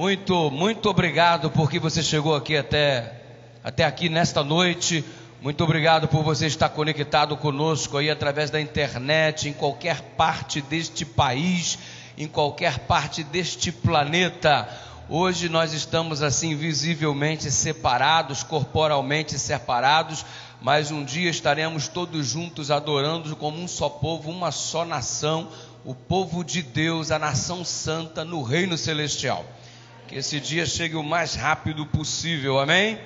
Muito obrigado porque você chegou aqui até aqui nesta noite. Muito obrigado por você estar conectado conosco aí através da internet, em qualquer parte deste país, em qualquer parte deste planeta. Hoje nós estamos assim visivelmente separados, corporalmente separados, mas um dia estaremos todos juntos adorando como um só povo, uma só nação, o povo de Deus, a nação santa no reino celestial. Que esse dia chegue o mais rápido possível, amém?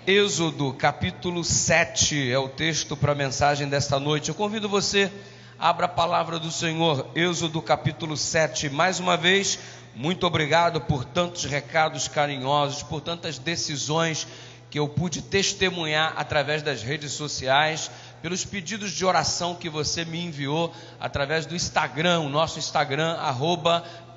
Êxodo capítulo 7 é o texto para a mensagem desta noite. Eu convido você, abra a palavra do Senhor, Êxodo capítulo 7, mais uma vez. Muito obrigado por tantos recados carinhosos, por tantas decisões que eu pude testemunhar através das redes sociais, pelos pedidos de oração que você me enviou através do Instagram, o nosso Instagram,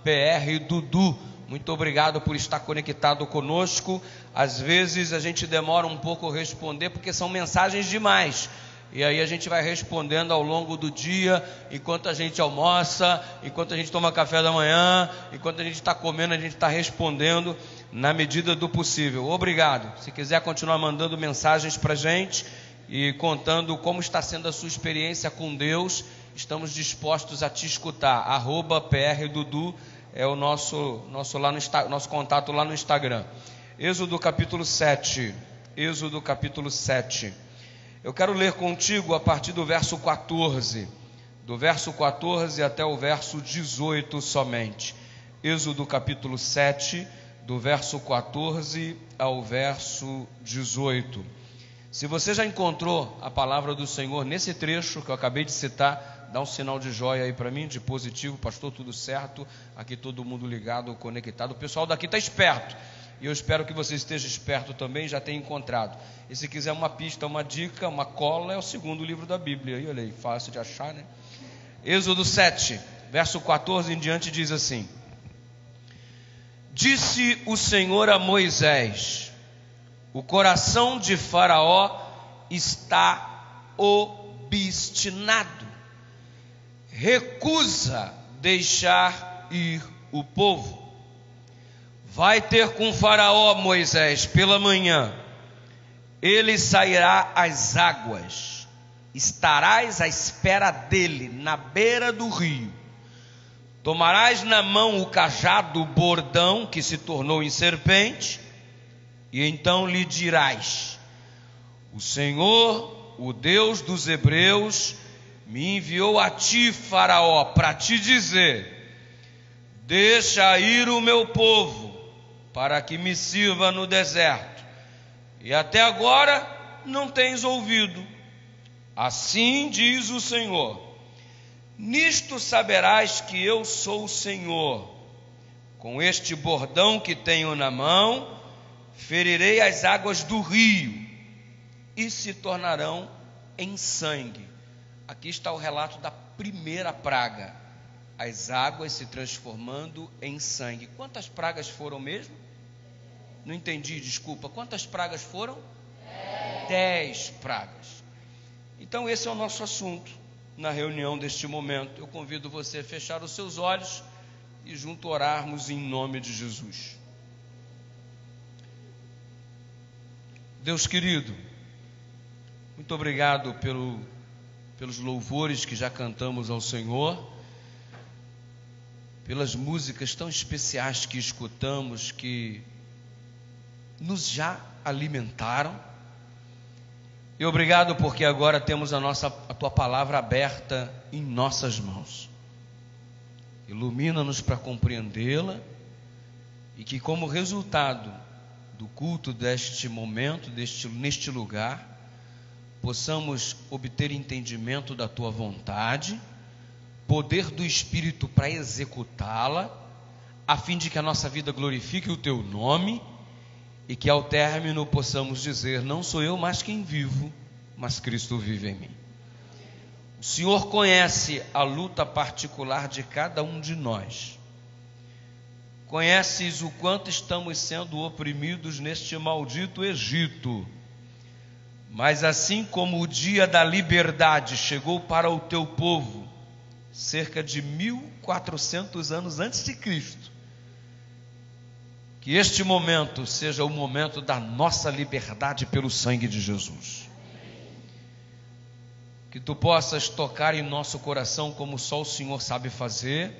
@PRDudu. Muito obrigado por estar conectado conosco. Às vezes a gente demora um pouco a responder porque são mensagens demais. E aí a gente vai respondendo ao longo do dia, enquanto a gente almoça, enquanto a gente toma café da manhã, enquanto a gente está comendo, a gente está respondendo na medida do possível. Obrigado. Se quiser continuar mandando mensagens para a gente e contando como está sendo a sua experiência com Deus, estamos dispostos a te escutar. @PRDudu é o nosso contato lá no Instagram. Êxodo capítulo 7. Êxodo capítulo 7. Eu quero ler contigo a partir do verso 14, do verso 14 até o verso 18 somente. Êxodo capítulo 7, do verso 14 ao verso 18. Se você já encontrou a palavra do Senhor nesse trecho que eu acabei de citar, dá um sinal de joia aí para mim, de positivo. Pastor, tudo certo, aqui todo mundo ligado, conectado. O pessoal daqui está esperto. E eu espero que você esteja esperto também, já tenha encontrado. E se quiser uma pista, uma dica, uma cola, é o segundo livro da Bíblia. E olha aí, fácil de achar, né? Êxodo 7, verso 14 em diante diz assim: Disse o Senhor a Moisés: o coração de Faraó está obstinado, recusa deixar ir o povo. Vai ter com Faraó, Moisés, pela manhã. Ele sairá às águas. Estarás à espera dele, na beira do rio. Tomarás na mão o cajado, o bordão, que se tornou em serpente, e então lhe dirás: o Senhor, o Deus dos hebreus, me enviou a ti, Faraó, para te dizer: deixa ir o meu povo, para que me sirva no deserto, e até agora não tens ouvido. Assim diz o Senhor: nisto saberás que eu sou o Senhor. Com este bordão que tenho na mão, ferirei as águas do rio, e se tornarão em sangue. Aqui está o relato da primeira praga, as águas se transformando em sangue. Quantas pragas foram mesmo? Não entendi, desculpa. Quantas pragas foram? 10 pragas. Então esse é o nosso assunto na reunião deste momento. Eu convido você a fechar os seus olhos e junto orarmos em nome de Jesus. Deus querido, muito obrigado pelos louvores que já cantamos ao Senhor, pelas músicas tão especiais que escutamos, que nos já alimentaram. E obrigado porque agora temos a tua palavra aberta em nossas mãos. Ilumina-nos para compreendê-la, e que como resultado do culto deste momento, neste lugar, possamos obter entendimento da tua vontade, poder do Espírito para executá-la, a fim de que a nossa vida glorifique o teu nome, e que ao término possamos dizer: não sou eu mais quem vivo, mas Cristo vive em mim. O Senhor conhece a luta particular de cada um de nós. Conheces o quanto estamos sendo oprimidos neste maldito Egito. Mas assim como o dia da liberdade chegou para o teu povo, cerca de 1400 anos antes de Cristo, Que este momento seja o momento da nossa liberdade pelo sangue de Jesus. Que tu possas tocar em nosso coração como só o Senhor sabe fazer,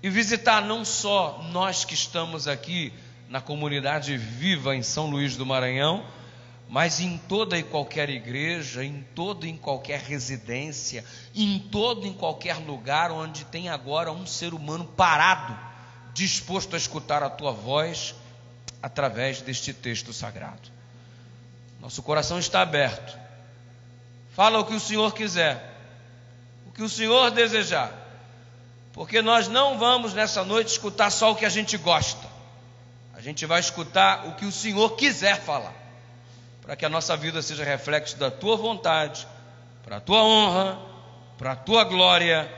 e visitar não só nós que estamos aqui na comunidade viva em São Luís do Maranhão, mas em toda e qualquer igreja, em toda e em qualquer residência, em todo e em qualquer lugar onde tem agora um ser humano parado, disposto a escutar a tua voz através deste texto sagrado. Nosso coração está aberto. Fala o que o Senhor quiser, o que o Senhor desejar, porque nós não vamos nessa noite escutar só o que a gente gosta. A gente vai escutar o que o Senhor quiser falar, para que a nossa vida seja reflexo da tua vontade, para a tua honra, para a tua glória,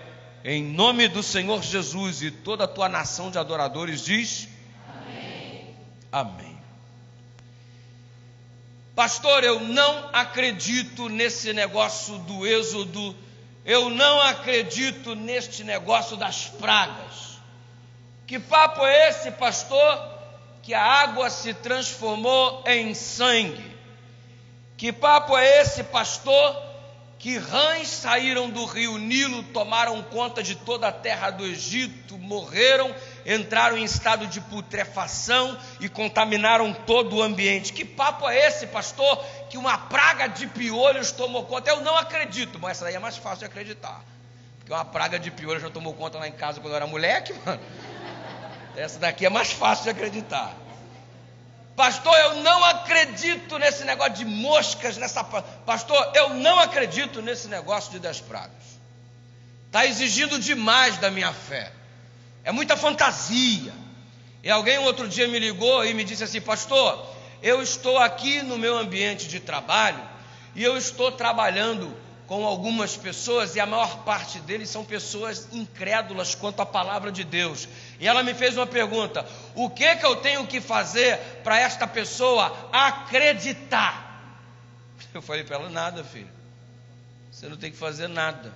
em nome do Senhor Jesus. E toda a tua nação de adoradores diz: amém. Amém. Pastor, eu não acredito nesse negócio do êxodo, eu não acredito neste negócio das pragas. Que papo é esse, pastor? Que a água se transformou em sangue. Que papo é esse, pastor? Que rãs saíram do rio Nilo, tomaram conta de toda a terra do Egito, morreram, entraram em estado de putrefação e contaminaram todo o ambiente. Que papo é esse, pastor? Que uma praga de piolhos tomou conta. Eu não acredito, mas essa daí é mais fácil de acreditar, porque uma praga de piolhos já tomou conta lá em casa quando eu era moleque, mano. Essa daqui é mais fácil de acreditar. Pastor, eu não acredito nesse negócio de moscas, pastor, eu não acredito nesse negócio de 10 pragas. Está exigindo demais da minha fé. É muita fantasia. E alguém outro dia me ligou e me disse assim: pastor, eu estou aqui no meu ambiente de trabalho e eu estou trabalhando com algumas pessoas, e a maior parte deles são pessoas incrédulas quanto à palavra de Deus. E ela me fez uma pergunta: o que eu tenho que fazer para esta pessoa acreditar? Eu falei para ela: nada, filho, você não tem que fazer nada,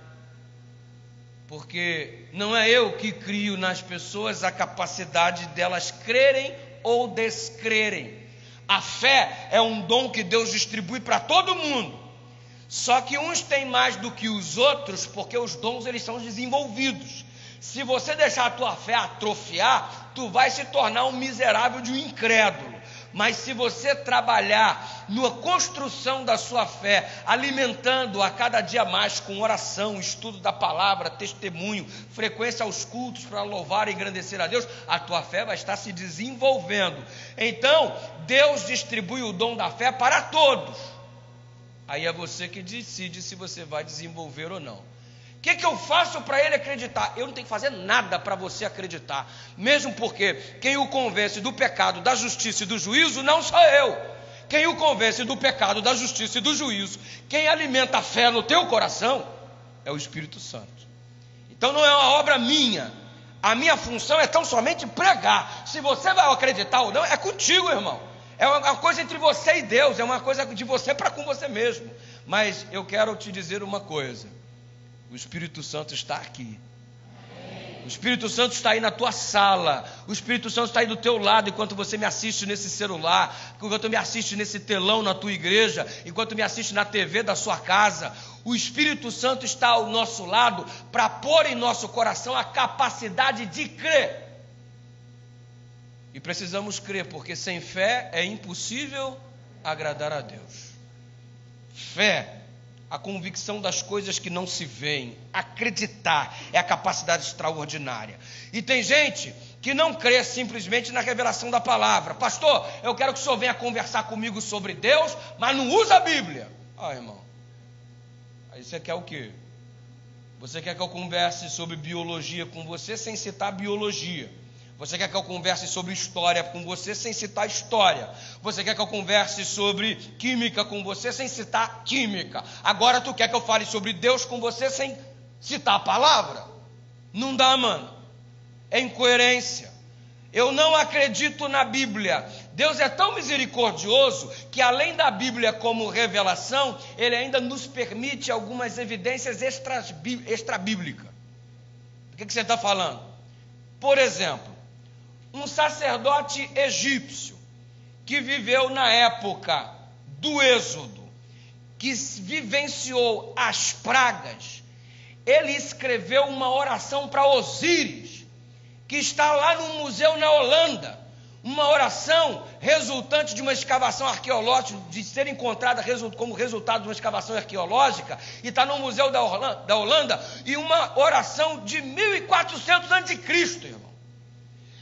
porque não é eu que crio nas pessoas a capacidade delas crerem ou descrerem. A fé é um dom que Deus distribui para todo mundo. Só que uns têm mais do que os outros, porque os dons eles são desenvolvidos. Se você deixar a tua fé atrofiar, tu vai se tornar um miserável de um incrédulo. Mas se você trabalhar na construção da sua fé, alimentando a cada dia mais com oração, estudo da palavra, testemunho, frequência aos cultos para louvar e engrandecer a Deus, a tua fé vai estar se desenvolvendo. Então, Deus distribui o dom da fé para todos. Aí é você que decide se você vai desenvolver ou não. O que eu faço para ele acreditar? Eu não tenho que fazer nada para você acreditar. Mesmo porque quem o convence do pecado, da justiça e do juízo não sou eu. Quem o convence do pecado, da justiça e do juízo, quem alimenta a fé no teu coração, é o Espírito Santo. Então não é uma obra minha. A minha função é tão somente pregar. Se você vai acreditar ou não, é contigo, irmão. É uma coisa entre você e Deus, é uma coisa de você para com você mesmo. Mas eu quero te dizer uma coisa: o Espírito Santo está aqui. O Espírito Santo está aí na tua sala. O Espírito Santo está aí do teu lado enquanto você me assiste nesse celular, enquanto me assiste nesse telão na tua igreja, enquanto me assiste na TV da sua casa. O Espírito Santo está ao nosso lado para pôr em nosso coração a capacidade de crer. E precisamos crer, porque sem fé é impossível agradar a Deus. Fé, a convicção das coisas que não se veem. Acreditar é a capacidade extraordinária. E tem gente que não crê simplesmente na revelação da palavra. Pastor, eu quero que o senhor venha conversar comigo sobre Deus, mas não usa a Bíblia. Ah, irmão, aí você quer o quê? Você quer que eu converse sobre biologia com você sem citar biologia? Você quer que eu converse sobre história com você sem citar história? Você quer que eu converse sobre química com você sem citar química? Agora tu quer que eu fale sobre Deus com você sem citar a palavra? Não dá, mano. É incoerência. Eu não acredito na Bíblia. Deus é tão misericordioso que, além da Bíblia como revelação, Ele ainda nos permite algumas evidências extra-bíblicas. Do que você está falando? Por exemplo, um sacerdote egípcio que viveu na época do Êxodo, que vivenciou as pragas, ele escreveu uma oração para Osíris, que está lá no museu na Holanda, uma oração resultante de uma escavação arqueológica, de ser encontrada como resultado de uma escavação arqueológica, e está no museu da Holanda, e uma oração de 1400 a.C., irmão.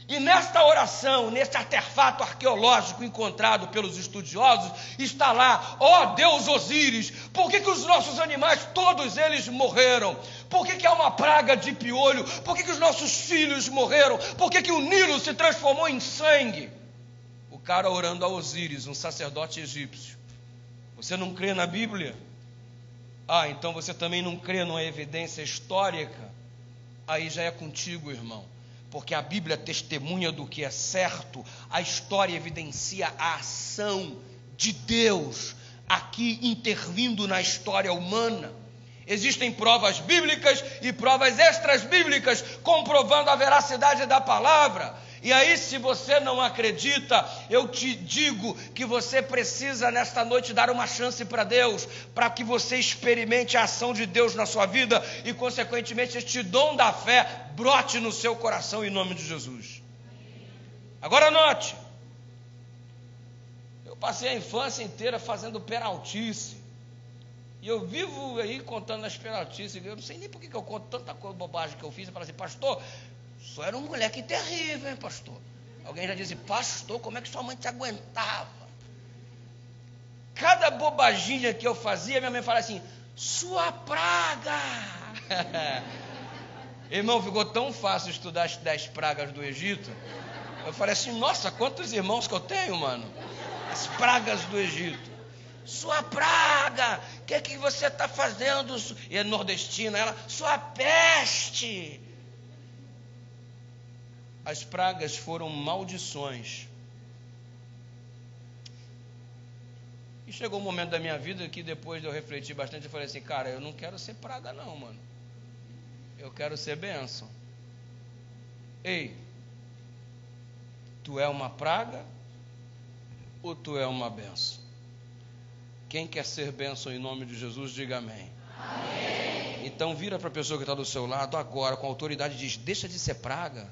E nesta oração, neste artefato arqueológico encontrado pelos estudiosos, está lá: ó Deus Osíris, por que os nossos animais, todos eles morreram? Por que há uma praga de piolho? Por que os nossos filhos morreram? Por que o Nilo se transformou em sangue? O cara orando a Osíris, um sacerdote egípcio. Você não crê na Bíblia? Ah, então você também não crê numa evidência histórica? Aí já é contigo, irmão. Porque a Bíblia testemunha do que é certo, a história evidencia a ação de Deus aqui intervindo na história humana. Existem provas bíblicas e provas extras-bíblicas comprovando a veracidade da palavra. E aí, se você não acredita, eu te digo que você precisa nesta noite dar uma chance para Deus, para que você experimente a ação de Deus na sua vida e, consequentemente, este dom da fé brote no seu coração em nome de Jesus. Agora note, eu passei a infância inteira fazendo peraltice, e eu vivo aí contando as peraltices. Eu não sei nem por que eu conto tanta coisa, bobagem que eu fiz. Eu falei assim: pastor, só era um moleque terrível, hein, pastor? Alguém já disse: pastor, como é que sua mãe te aguentava? Cada bobaginha que eu fazia, minha mãe falava assim: sua praga. Irmão, ficou tão fácil estudar as 10 pragas do Egito. Eu falei assim: nossa, quantos irmãos que eu tenho, mano? As pragas do Egito. Sua praga, o que é que você está fazendo? E é nordestina, ela: sua peste. As pragas foram maldições. E chegou um momento da minha vida que, depois de eu refletir bastante, eu falei assim: cara, eu não quero ser praga não, mano. Eu quero ser bênção. Ei, tu é uma praga ou tu é uma bênção? Quem quer ser bênção em nome de Jesus, diga amém. Amém. Então vira para a pessoa que está do seu lado agora, com autoridade, e diz: deixa de ser praga.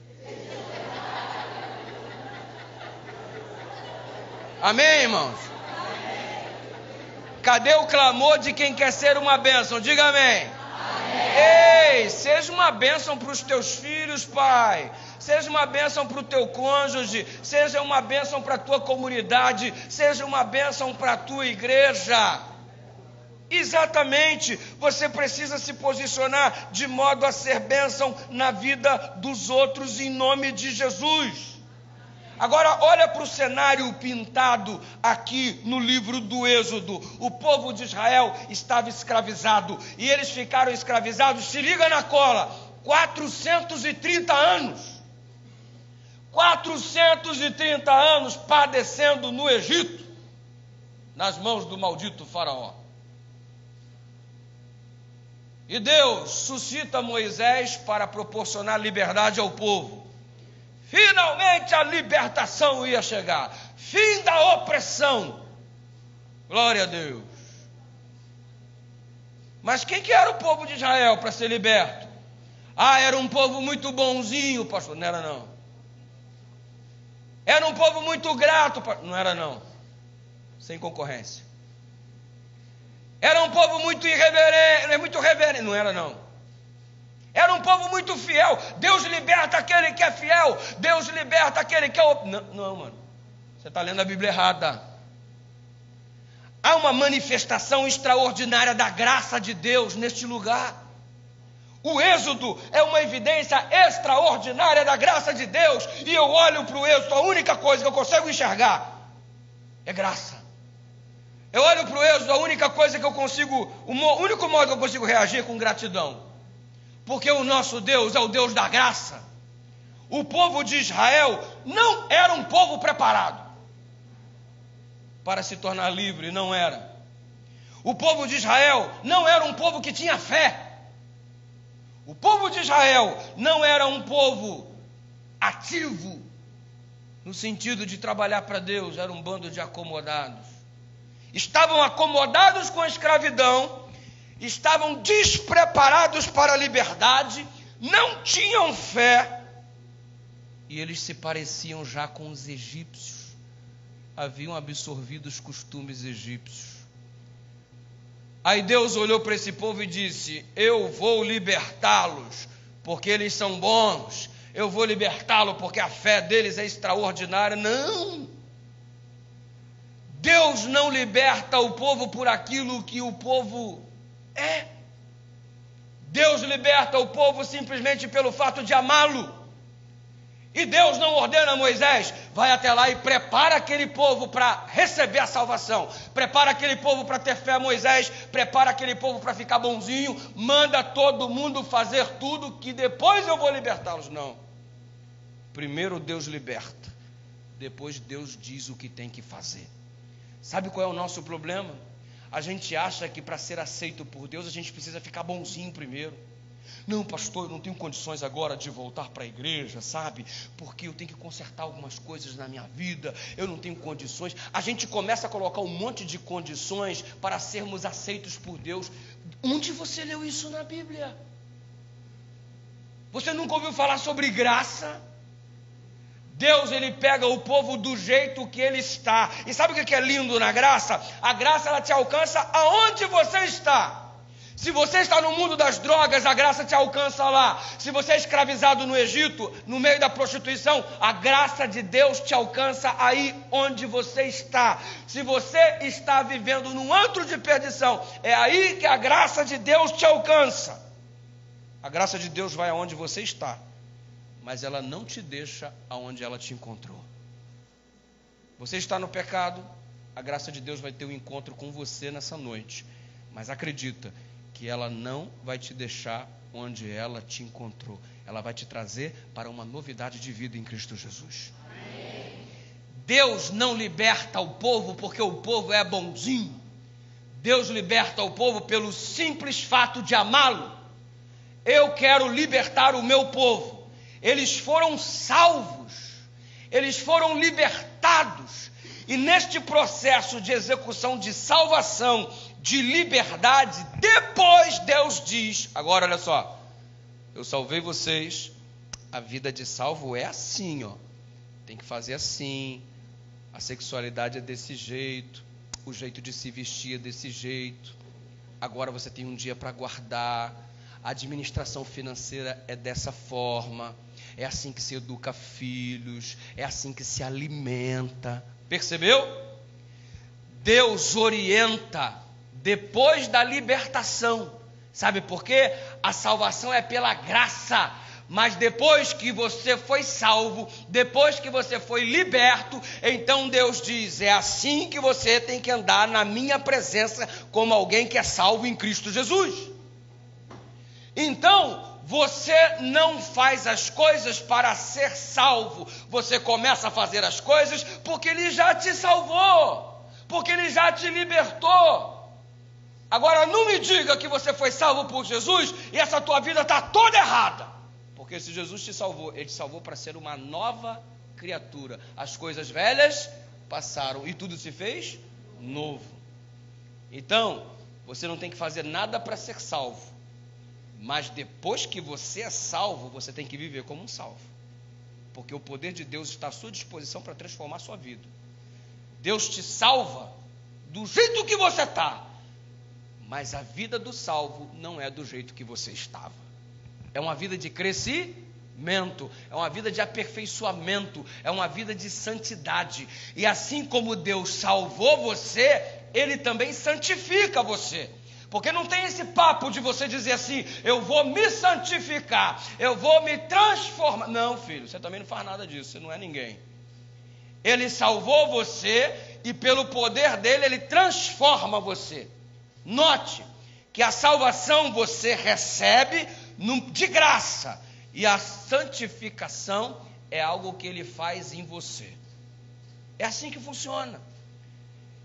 Amém, irmãos? Amém. Cadê o clamor de quem quer ser uma bênção? Diga amém. Amém. Ei, seja uma bênção para os teus filhos, pai. Seja uma bênção para o teu cônjuge. Seja uma bênção para a tua comunidade. Seja uma bênção para a tua igreja. Exatamente, você precisa se posicionar de modo a ser bênção na vida dos outros em nome de Jesus. Agora olha para o cenário pintado aqui no livro do Êxodo. O povo de Israel estava escravizado e eles ficaram escravizados, se liga na cola, 430 anos. 430 anos padecendo no Egito, nas mãos do maldito faraó. E Deus suscita Moisés para proporcionar liberdade ao povo. Finalmente a libertação ia chegar. Fim da opressão. Glória a Deus. Mas quem que era o povo de Israel para ser liberto? Ah, era um povo muito bonzinho, pastor. Não era não. Era um povo muito grato, pastor. Não era não. Sem concorrência. Era um povo muito irreverente, muito reverente. Não era não. Era um povo muito fiel. Deus liberta aquele que é fiel. Deus liberta aquele que é... Não, mano. Você está lendo a Bíblia errada. Há uma manifestação extraordinária da graça de Deus neste lugar. O Êxodo é uma evidência extraordinária da graça de Deus. E eu olho para o Êxodo, a única coisa que eu consigo enxergar é graça. Eu olho para o Êxodo, a única coisa que eu consigo, o único modo que eu consigo reagir é com gratidão. Porque o nosso Deus é o Deus da graça. O povo de Israel não era um povo preparado para se tornar livre, não era. O povo de Israel não era um povo que tinha fé. O povo de Israel não era um povo ativo. no sentido de trabalhar para Deus, era um bando de acomodados. Estavam acomodados com a escravidão, estavam despreparados para a liberdade, não tinham fé, e eles se pareciam já com os egípcios, haviam absorvido os costumes egípcios. Aí Deus olhou para esse povo e disse: eu vou libertá-los, porque eles são bons, eu vou libertá-los porque a fé deles é extraordinária. Não! Deus não liberta o povo por aquilo que o povo é. Deus liberta o povo simplesmente pelo fato de amá-lo. E Deus não ordena a Moisés: vai até lá e prepara aquele povo para receber a salvação. Prepara aquele povo para ter fé, Moisés. Prepara aquele povo para ficar bonzinho. Manda todo mundo fazer tudo que depois eu vou libertá-los. Não. Primeiro Deus liberta. Depois Deus diz o que tem que fazer. Sabe qual é o nosso problema? A gente acha que para ser aceito por Deus a gente precisa ficar bonzinho primeiro. Não, pastor, eu não tenho condições agora de voltar para a igreja, sabe? Porque eu tenho que consertar algumas coisas na minha vida, eu não tenho condições. A gente começa a colocar um monte de condições para sermos aceitos por Deus. Onde você leu isso na Bíblia? Você nunca ouviu falar sobre graça? Deus, ele pega o povo do jeito que ele está. E sabe o que é lindo na graça? A graça, ela te alcança aonde você está. Se você está no mundo das drogas, a graça te alcança lá. Se você é escravizado no Egito, no meio da prostituição, a graça de Deus te alcança aí onde você está. Se você está vivendo num antro de perdição, é aí que a graça de Deus te alcança. A graça de Deus vai aonde você está, mas ela não te deixa aonde ela te encontrou. Você está no pecado, a graça de Deus vai ter um encontro com você nessa noite. Mas acredita que ela não vai te deixar onde ela te encontrou. Ela vai te trazer para uma novidade de vida em Cristo Jesus. Amém. Deus não liberta o povo porque o povo é bonzinho. Deus liberta o povo pelo simples fato de amá-lo. Eu quero libertar o meu povo. Eles foram salvos, eles foram libertados, e neste processo de execução de salvação, de liberdade, depois Deus diz: agora olha só, eu salvei vocês, a vida de salvo é assim, ó, tem que fazer assim, a sexualidade é desse jeito, o jeito de se vestir é desse jeito, agora você tem um dia para guardar, a administração financeira é dessa forma, é assim que se educa filhos, é assim que se alimenta. Percebeu? Deus orienta depois da libertação. Sabe por quê? A salvação é pela graça. Mas depois que você foi salvo, depois que você foi liberto, então Deus diz: é assim que você tem que andar na minha presença como alguém que é salvo em Cristo Jesus. Então, você não faz as coisas para ser salvo. Você começa a fazer as coisas porque Ele já te salvou, porque Ele já te libertou. Agora, não me diga que você foi salvo por Jesus e essa tua vida está toda errada. Porque se Jesus te salvou, Ele te salvou para ser uma nova criatura. As coisas velhas passaram e tudo se fez novo. Então, você não tem que fazer nada para ser salvo. Mas depois que você é salvo, você tem que viver como um salvo. Porque o poder de Deus está à sua disposição para transformar a sua vida. Deus te salva do jeito que você está. Mas a vida do salvo não é do jeito que você estava. É uma vida de crescimento, é uma vida de aperfeiçoamento, é uma vida de santidade. E assim como Deus salvou você, Ele também santifica você. Porque não tem esse papo de você dizer assim: eu vou me santificar, eu vou me transformar. Não, filho, você também não faz nada disso, você não é ninguém. Ele salvou você e pelo poder dele, Ele transforma você. Note que a salvação você recebe de graça, e a santificação é algo que Ele faz em você. É assim que funciona.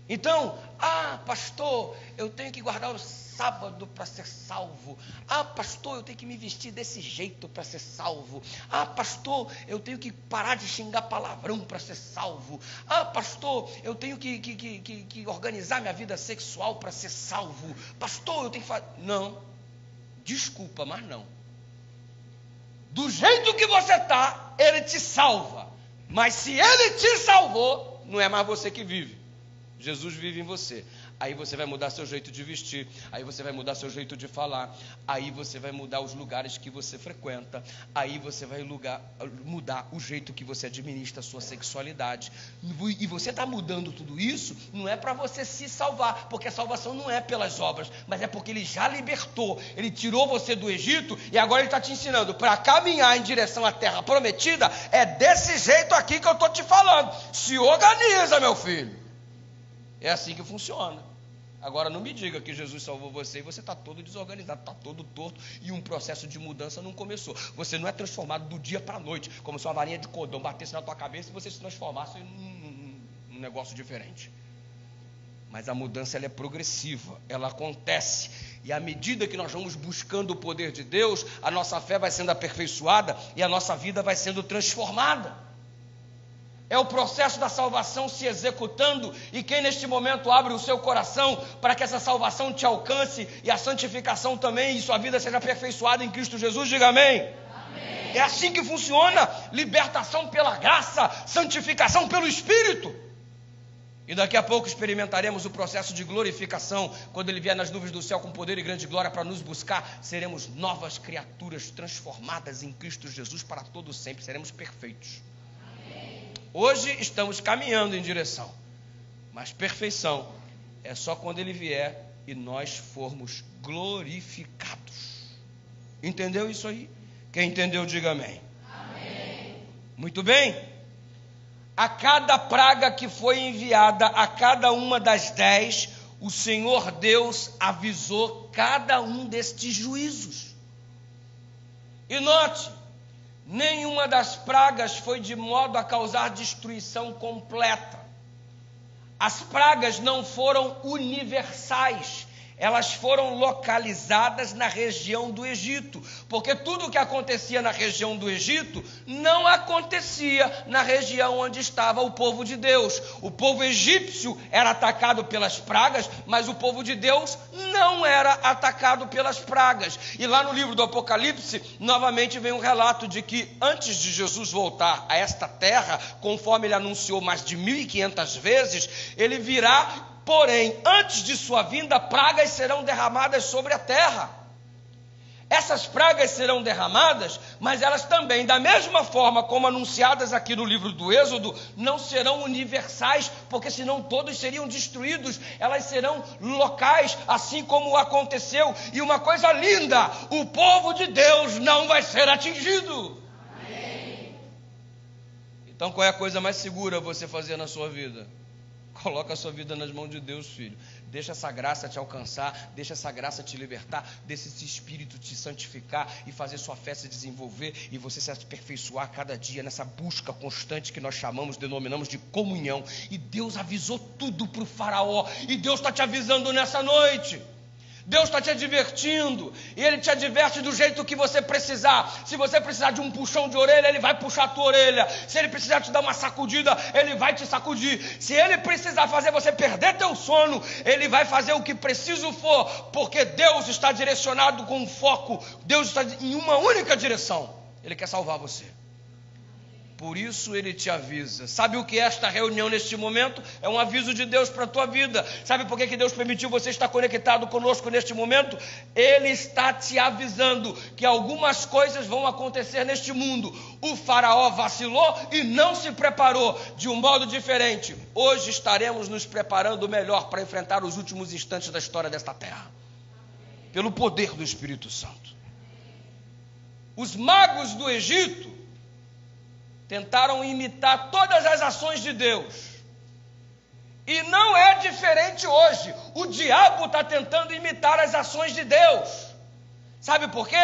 Então, pastor, eu tenho que guardar o sábado para ser salvo. Pastor, eu tenho que me vestir desse jeito para ser salvo. Pastor, eu tenho que parar de xingar palavrão para ser salvo. Pastor, eu tenho que organizar minha vida sexual para ser salvo. Pastor, eu tenho que fazer... Não, desculpa, mas não. Do jeito que você está, Ele te salva. Mas se Ele te salvou, não é mais você que vive. Jesus vive em você. Aí você vai mudar seu jeito de vestir, aí você vai mudar seu jeito de falar, aí você vai mudar os lugares que você frequenta, aí você vai mudar o jeito que você administra a sua sexualidade. E você está mudando tudo isso, não é para você se salvar, porque a salvação não é pelas obras, mas é porque Ele já libertou, Ele tirou você do Egito e agora Ele está te ensinando para caminhar em direção à terra prometida. É desse jeito aqui que eu estou te falando. Se organiza, meu filho. É assim que funciona. Agora não me diga que Jesus salvou você e você está todo desorganizado, está todo torto e um processo de mudança não começou. Você não é transformado do dia para a noite, como se uma varinha de cordão batesse na tua cabeça e você se transformasse num negócio diferente. Mas a mudança ela é progressiva, ela acontece. E à medida que nós vamos buscando o poder de Deus, a nossa fé vai sendo aperfeiçoada e a nossa vida vai sendo transformada. É o processo da salvação se executando, e quem neste momento abre o seu coração para que essa salvação te alcance e a santificação também, e sua vida seja aperfeiçoada em Cristo Jesus, diga amém. Amém. É assim que funciona: libertação pela graça, santificação pelo Espírito. E daqui a pouco experimentaremos o processo de glorificação, quando Ele vier nas nuvens do céu com poder e grande glória para nos buscar. Seremos novas criaturas transformadas em Cristo Jesus para todo sempre, seremos perfeitos. Hoje estamos caminhando em direção, mas perfeição é só quando Ele vier e nós formos glorificados. Entendeu isso aí? Quem entendeu, diga amém. Amém. Muito bem. A cada praga que foi enviada, a cada uma das 10, o Senhor Deus avisou cada um destes juízos. E note, nenhuma das pragas foi de modo a causar destruição completa. As pragas não foram universais, elas foram localizadas na região do Egito, porque tudo o que acontecia na região do Egito não acontecia na região onde estava o povo de Deus. O povo egípcio era atacado pelas pragas, mas o povo de Deus não era atacado pelas pragas. E lá no livro do Apocalipse, novamente vem um relato de que antes de Jesus voltar a esta terra, conforme Ele anunciou mais de 1.500 vezes, Ele virá. Porém, antes de sua vinda, pragas serão derramadas sobre a terra. Essas pragas serão derramadas, mas elas também, da mesma forma como anunciadas aqui no livro do Êxodo, não serão universais, porque senão todos seriam destruídos. Elas serão locais, assim como aconteceu. E uma coisa linda, o povo de Deus não vai ser atingido. Amém. Então qual é a coisa mais segura você fazer na sua vida? Coloca a sua vida nas mãos de Deus, filho. Deixa essa graça te alcançar, deixa essa graça te libertar, deixa esse Espírito te santificar e fazer sua fé se desenvolver e você se aperfeiçoar cada dia nessa busca constante que nós denominamos de comunhão. E Deus avisou tudo para o faraó, e Deus está te avisando nessa noite. Deus está te advertindo, e Ele te adverte do jeito que você precisar. Se você precisar de um puxão de orelha, Ele vai puxar a tua orelha. Se Ele precisar te dar uma sacudida, Ele vai te sacudir. Se Ele precisar fazer você perder teu sono, Ele vai fazer o que preciso for, porque Deus está direcionado com foco. Deus está em uma única direção. Ele quer salvar você. Por isso Ele te avisa. Sabe o que é esta reunião neste momento? É um aviso de Deus para a tua vida. Sabe por que Deus permitiu você estar conectado conosco neste momento? Ele está te avisando que algumas coisas vão acontecer neste mundo. O faraó vacilou e não se preparou de um modo diferente. Hoje estaremos nos preparando melhor para enfrentar os últimos instantes da história desta terra. Pelo poder do Espírito Santo. Os magos do Egito tentaram imitar todas as ações de Deus. E não é diferente hoje. O diabo está tentando imitar as ações de Deus. Sabe por quê?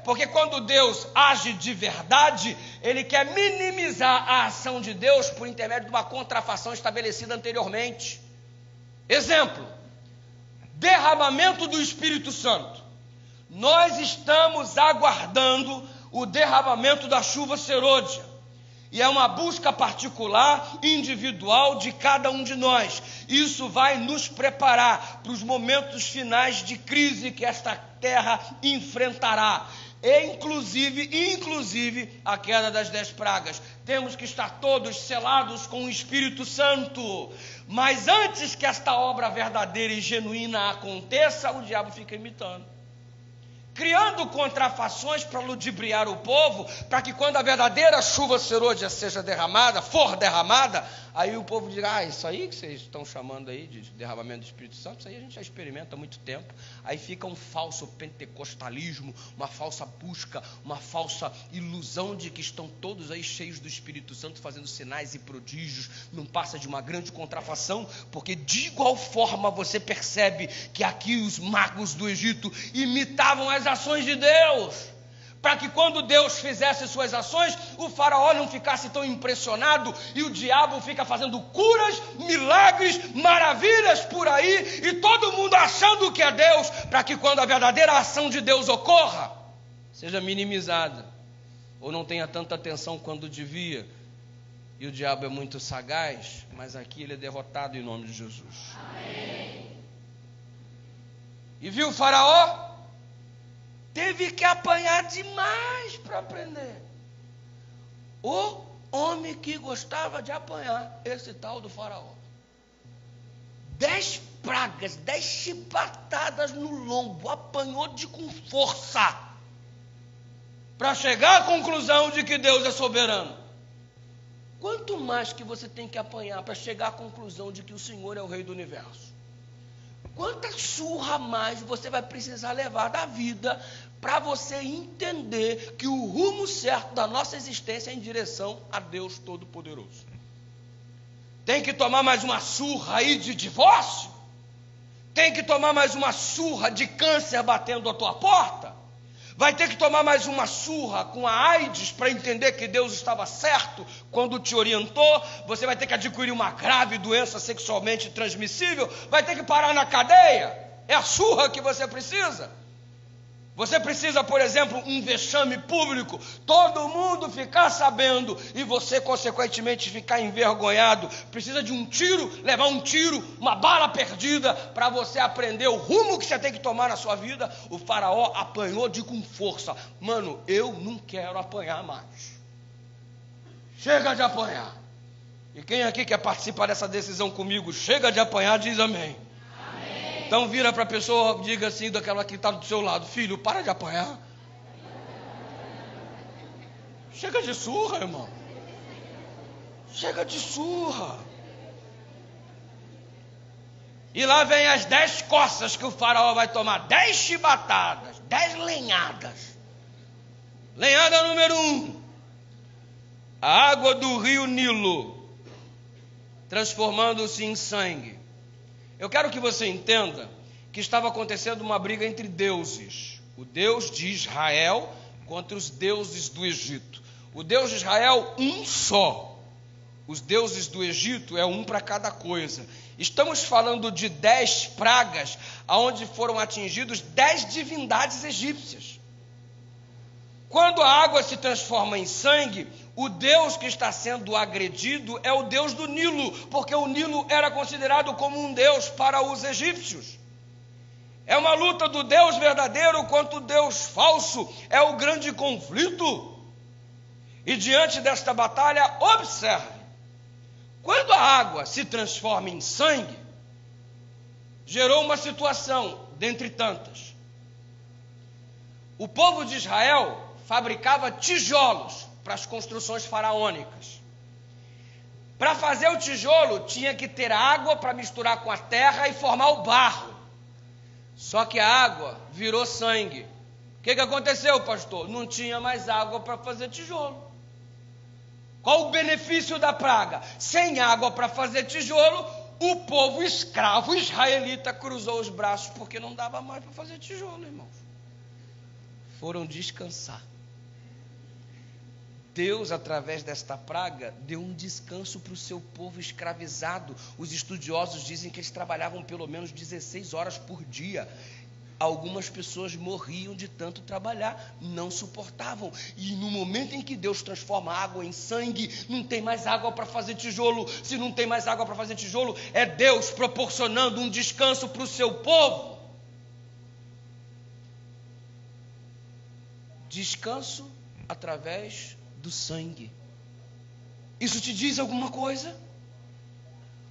Porque quando Deus age de verdade, Ele quer minimizar a ação de Deus por intermédio de uma contrafação estabelecida anteriormente. Exemplo, derramamento do Espírito Santo. Nós estamos aguardando o derramamento da chuva serôdia. E é uma busca particular, individual de cada um de nós. Isso vai nos preparar para os momentos finais de crise que esta terra enfrentará. Inclusive a queda das 10 pragas. Temos que estar todos selados com o Espírito Santo. Mas antes que esta obra verdadeira e genuína aconteça, o diabo fica imitando, criando contrafações para ludibriar o povo, para que quando a verdadeira chuva serôdia seja derramada, for derramada, aí o povo dirá: isso aí que vocês estão chamando aí de derramamento do Espírito Santo, isso aí a gente já experimenta há muito tempo. Aí fica um falso pentecostalismo, uma falsa busca, uma falsa ilusão de que estão todos aí cheios do Espírito Santo, fazendo sinais e prodígios. Não passa de uma grande contrafação, porque de igual forma você percebe que aqui os magos do Egito imitavam as ações de Deus, para que quando Deus fizesse suas ações, o faraó não ficasse tão impressionado, e o diabo fica fazendo curas, milagres, maravilhas por aí, e todo mundo achando que é Deus, para que quando a verdadeira ação de Deus ocorra, seja minimizada, ou não tenha tanta atenção quando devia. E o diabo é muito sagaz, mas aqui ele é derrotado em nome de Jesus. Amém. E viu o faraó? Teve que apanhar demais para aprender. O homem que gostava de apanhar, esse tal do faraó. 10 pragas, 10 chibatadas no lombo, apanhou com força, para chegar à conclusão de que Deus é soberano. Quanto mais que você tem que apanhar para chegar à conclusão de que o Senhor é o Rei do Universo? Quanta surra mais você vai precisar levar da vida para você entender que o rumo certo da nossa existência é em direção a Deus Todo-Poderoso? Tem que tomar mais uma surra aí de divórcio? Tem que tomar mais uma surra de câncer batendo a tua porta? Vai ter que tomar mais uma surra com a AIDS para entender que Deus estava certo quando te orientou? Você vai ter que adquirir uma grave doença sexualmente transmissível? Vai ter que parar na cadeia? É a surra que você precisa? Você precisa, por exemplo, um vexame público, todo mundo ficar sabendo e você, consequentemente, ficar envergonhado. Precisa de um tiro, levar um tiro, uma bala perdida, para você aprender o rumo que você tem que tomar na sua vida. O faraó apanhou com força. Mano, eu não quero apanhar mais. Chega de apanhar. E quem aqui quer participar dessa decisão comigo, chega de apanhar, diz amém. Então vira para a pessoa, diga assim, daquela que está do seu lado: filho, para de apanhar. Chega de surra, irmão. Chega de surra. E lá vem as 10 coças que o faraó vai tomar. 10 chibatadas, 10 lenhadas. Lenhada número 1. A água do rio Nilo, transformando-se em sangue. Eu quero que você entenda que estava acontecendo uma briga entre deuses. O Deus de Israel contra os deuses do Egito. O Deus de Israel, um só. Os deuses do Egito é um para cada coisa. Estamos falando de 10 pragas, onde foram atingidos 10 divindades egípcias. Quando a água se transforma em sangue, o Deus que está sendo agredido é o Deus do Nilo, porque o Nilo era considerado como um Deus para os egípcios. É uma luta do Deus verdadeiro contra o Deus falso, é o grande conflito. E diante desta batalha, observe, quando a água se transforma em sangue, gerou uma situação dentre tantas. O povo de Israel fabricava tijolos para as construções faraônicas. Para fazer o tijolo, tinha que ter água para misturar com a terra e formar o barro. Só que a água virou sangue. O que aconteceu, pastor? Não tinha mais água para fazer tijolo. Qual o benefício da praga? Sem água para fazer tijolo, o povo escravo israelita cruzou os braços, porque não dava mais para fazer tijolo, irmãos. Foram descansar. Deus, através desta praga, deu um descanso para o seu povo escravizado. Os estudiosos dizem que eles trabalhavam pelo menos 16 horas por dia. Algumas pessoas morriam de tanto trabalhar, não suportavam. E no momento em que Deus transforma água em sangue, não tem mais água para fazer tijolo. Se não tem mais água para fazer tijolo, é Deus proporcionando um descanso para o seu povo. Descanso através do sangue. Isso te diz alguma coisa?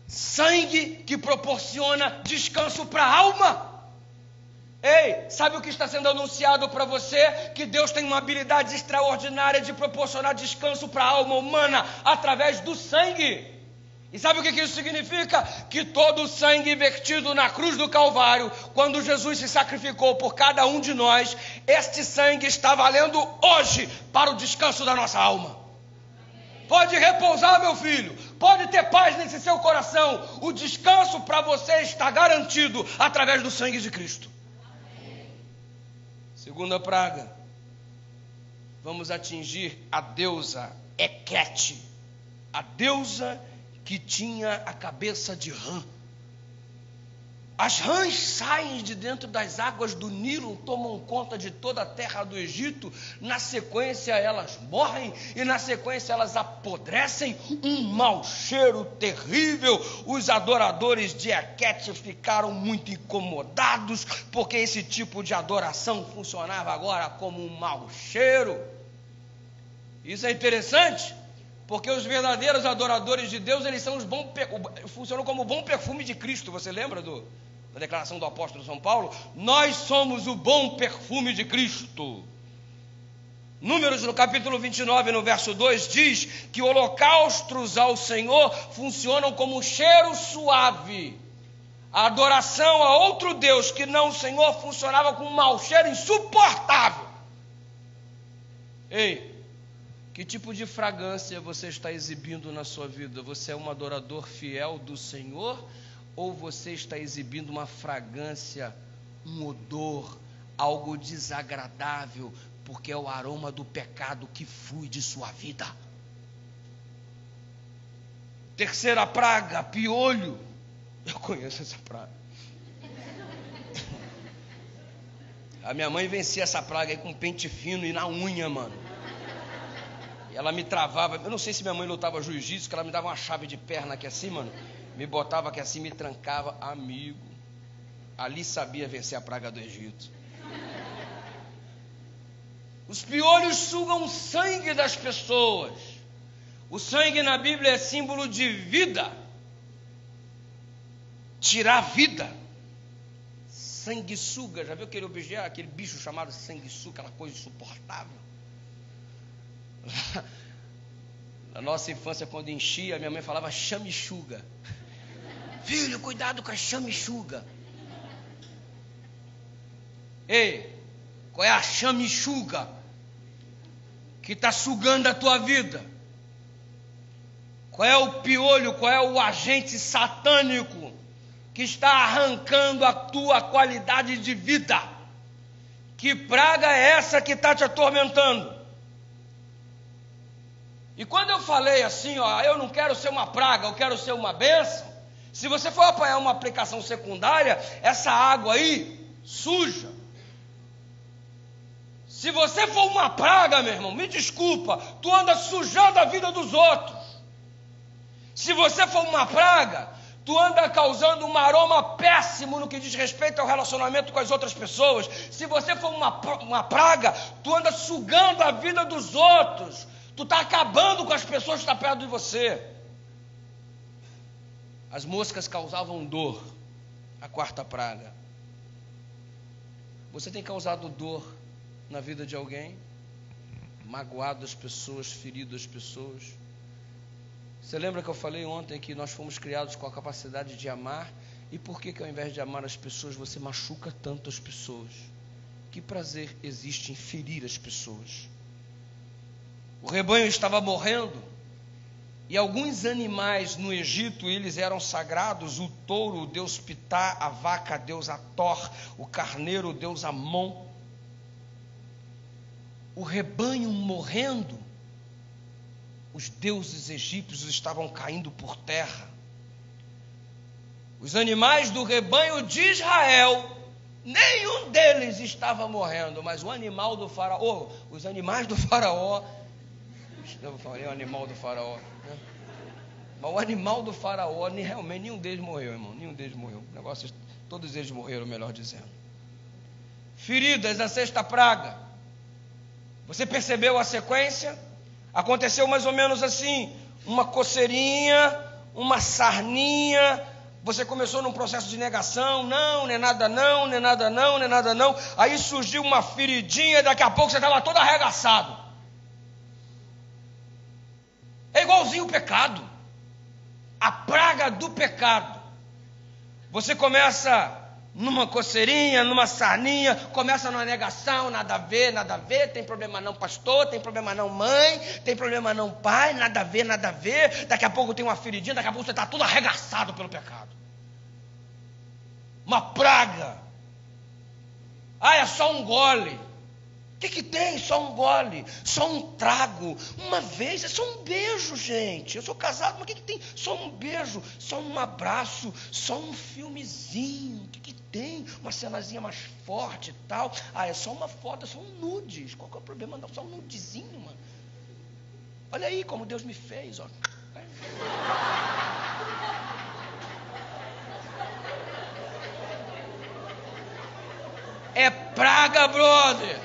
Sangue que proporciona descanso para a alma. Ei, sabe o que está sendo anunciado para você? Que Deus tem uma habilidade extraordinária de proporcionar descanso para a alma humana através do sangue. E sabe o que isso significa? Que todo o sangue vertido na cruz do Calvário, quando Jesus se sacrificou por cada um de nós, este sangue está valendo hoje para o descanso da nossa alma. Pode repousar, meu filho, pode ter paz nesse seu coração. O descanso para você está garantido através do sangue de Cristo. Segunda praga, vamos atingir a deusa Hequete, a deusa que tinha a cabeça de rã. As rãs saem de dentro das águas do Nilo, tomam conta de toda a terra do Egito. Na sequência elas morrem e na sequência elas apodrecem. Um mau cheiro terrível. Os adoradores de Hequete ficaram muito incomodados, porque esse tipo de adoração funcionava agora como um mau cheiro. Isso é interessante, porque os verdadeiros adoradores de Deus, eles são funcionam como o bom perfume de Cristo. Você lembra da declaração do apóstolo São Paulo? Nós somos o bom perfume de Cristo. Números no capítulo 29, no verso 2, diz que holocaustos ao Senhor funcionam como um cheiro suave. A adoração a outro Deus que não o Senhor funcionava com um mau cheiro insuportável. Ei, que tipo de fragrância você está exibindo na sua vida? Você é um adorador fiel do Senhor? Ou você está exibindo uma fragrância, um odor, algo desagradável, porque é o aroma do pecado que flui de sua vida? Terceira praga, piolho. Eu conheço essa praga. A minha mãe vencia essa praga aí com pente fino e na unha, mano. Ela me travava, eu não sei se minha mãe lutava jiu-jitsu, que ela me dava uma chave de perna aqui assim, mano, me botava aqui assim, me trancava, amigo, ali sabia vencer a praga do Egito. Os piolhos sugam o sangue das pessoas. O sangue na Bíblia é símbolo de vida, tirar vida. Sanguessuga, já viu aquele objeto, aquele bicho chamado sanguessuga, aquela coisa insuportável? Na nossa infância, quando enchia, minha mãe falava chamichuga. Filho, cuidado com a chamichuga. Ei, qual é a chamichuga que está sugando a tua vida? Qual é o piolho, qual é o agente satânico que está arrancando a tua qualidade de vida? Que praga é essa que está te atormentando? E quando eu falei assim, ó, eu não quero ser uma praga, eu quero ser uma bênção. Se você for apanhar uma aplicação secundária, essa água aí suja. Se você for uma praga, meu irmão, me desculpa, tu anda sujando a vida dos outros. Se você for uma praga, tu anda causando um aroma péssimo no que diz respeito ao relacionamento com as outras pessoas. Se você for uma praga, tu anda sugando a vida dos outros. Tu está acabando com as pessoas que estão perto de você. As moscas causavam dor. A quarta praga. Você tem causado dor na vida de alguém? Magoado as pessoas, ferido as pessoas? Você lembra que eu falei ontem que nós fomos criados com a capacidade de amar? E por que ao invés de amar as pessoas, você machuca tanto as pessoas? Que prazer existe em ferir as pessoas? O rebanho estava morrendo, e alguns animais no Egito, eles eram sagrados: o touro, o deus Pitá, a vaca, a deus Ator, o carneiro, o deus Amon. O rebanho morrendo, os deuses egípcios estavam caindo por terra. Os animais do rebanho de Israel, nenhum deles estava morrendo, mas o animal do faraó, os animais do faraó, eu falei o animal do faraó, né? Mas o animal do faraó, realmente nenhum deles morreu, irmão, nenhum deles morreu. Negócio, todos eles morreram, melhor dizendo. Feridas, a sexta praga. Você percebeu a sequência? Aconteceu mais ou menos assim, uma coceirinha, uma sarninha. Você começou num processo de negação, não é nada não, não é nada não, não é nada não. Aí surgiu uma feridinha, daqui a pouco você estava todo arregaçado. É igualzinho o pecado. A praga do pecado. Você começa numa coceirinha, numa sarninha, começa numa negação, nada a ver, tem problema não pastor, tem problema não mãe, tem problema não pai, nada a ver, daqui a pouco tem uma feridinha, daqui a pouco você está todo arregaçado pelo pecado. Uma praga. É só um gole. O que tem? Só um gole, só um trago, uma vez, é só um beijo, gente. Eu sou casado, mas o que tem? Só um beijo, só um abraço, só um filmezinho. O que tem? Uma cenazinha mais forte e tal. É só uma foto, é só um nudes. Qual que é o problema? Não, só um nudezinho, mano. Olha aí como Deus me fez, ó. É praga, brother.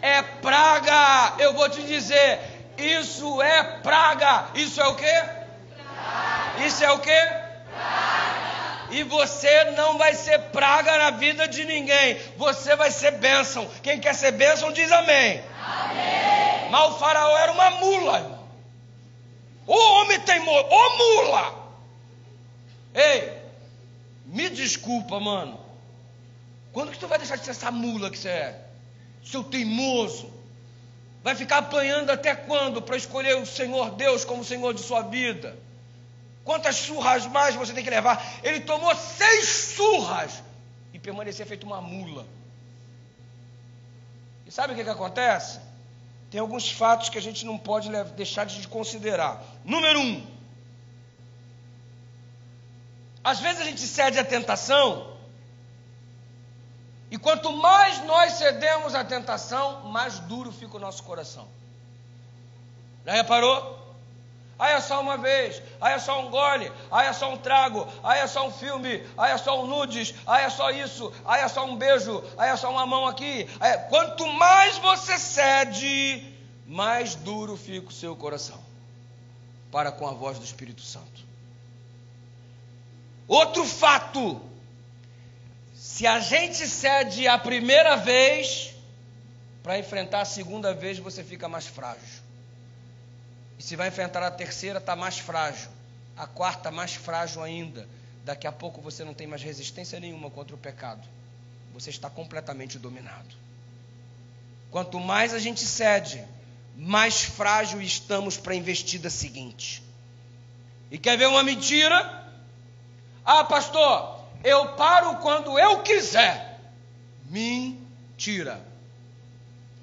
É praga. Eu vou te dizer, isso é praga. Isso é o quê? Praga. Isso é o quê? Praga. E você não vai ser praga na vida de ninguém. Você vai ser bênção. Quem quer ser bênção diz amém. Amém. Mas o faraó era uma mula, irmão. O homem teimoso, ô mula. Ei, me desculpa, mano. Quando que tu vai deixar de ser essa mula que você é? Seu teimoso. Vai ficar apanhando até quando para escolher o Senhor Deus como Senhor de sua vida? Quantas surras mais você tem que levar? Ele tomou 6 surras e permanecia feito uma mula. E sabe o que acontece? Tem alguns fatos que a gente não pode deixar de considerar. Número 1. Às vezes a gente cede à tentação. E quanto mais nós cedemos à tentação, mais duro fica o nosso coração. Já reparou? É só uma vez, é só um gole, é só um trago, é só um filme, é só um nudes, é só isso, é só um beijo, é só uma mão aqui. Quanto mais você cede, mais duro fica o seu coração para com a voz do Espírito Santo. Outro fato. Se a gente cede a primeira vez, para enfrentar a segunda vez você fica mais frágil. E se vai enfrentar a terceira, está mais frágil. A quarta, mais frágil ainda. Daqui a pouco você não tem mais resistência nenhuma contra o pecado. Você está completamente dominado. Quanto mais a gente cede, mais frágil estamos para a investida seguinte. E quer ver uma mentira? Pastor, eu paro quando eu quiser. Mentira.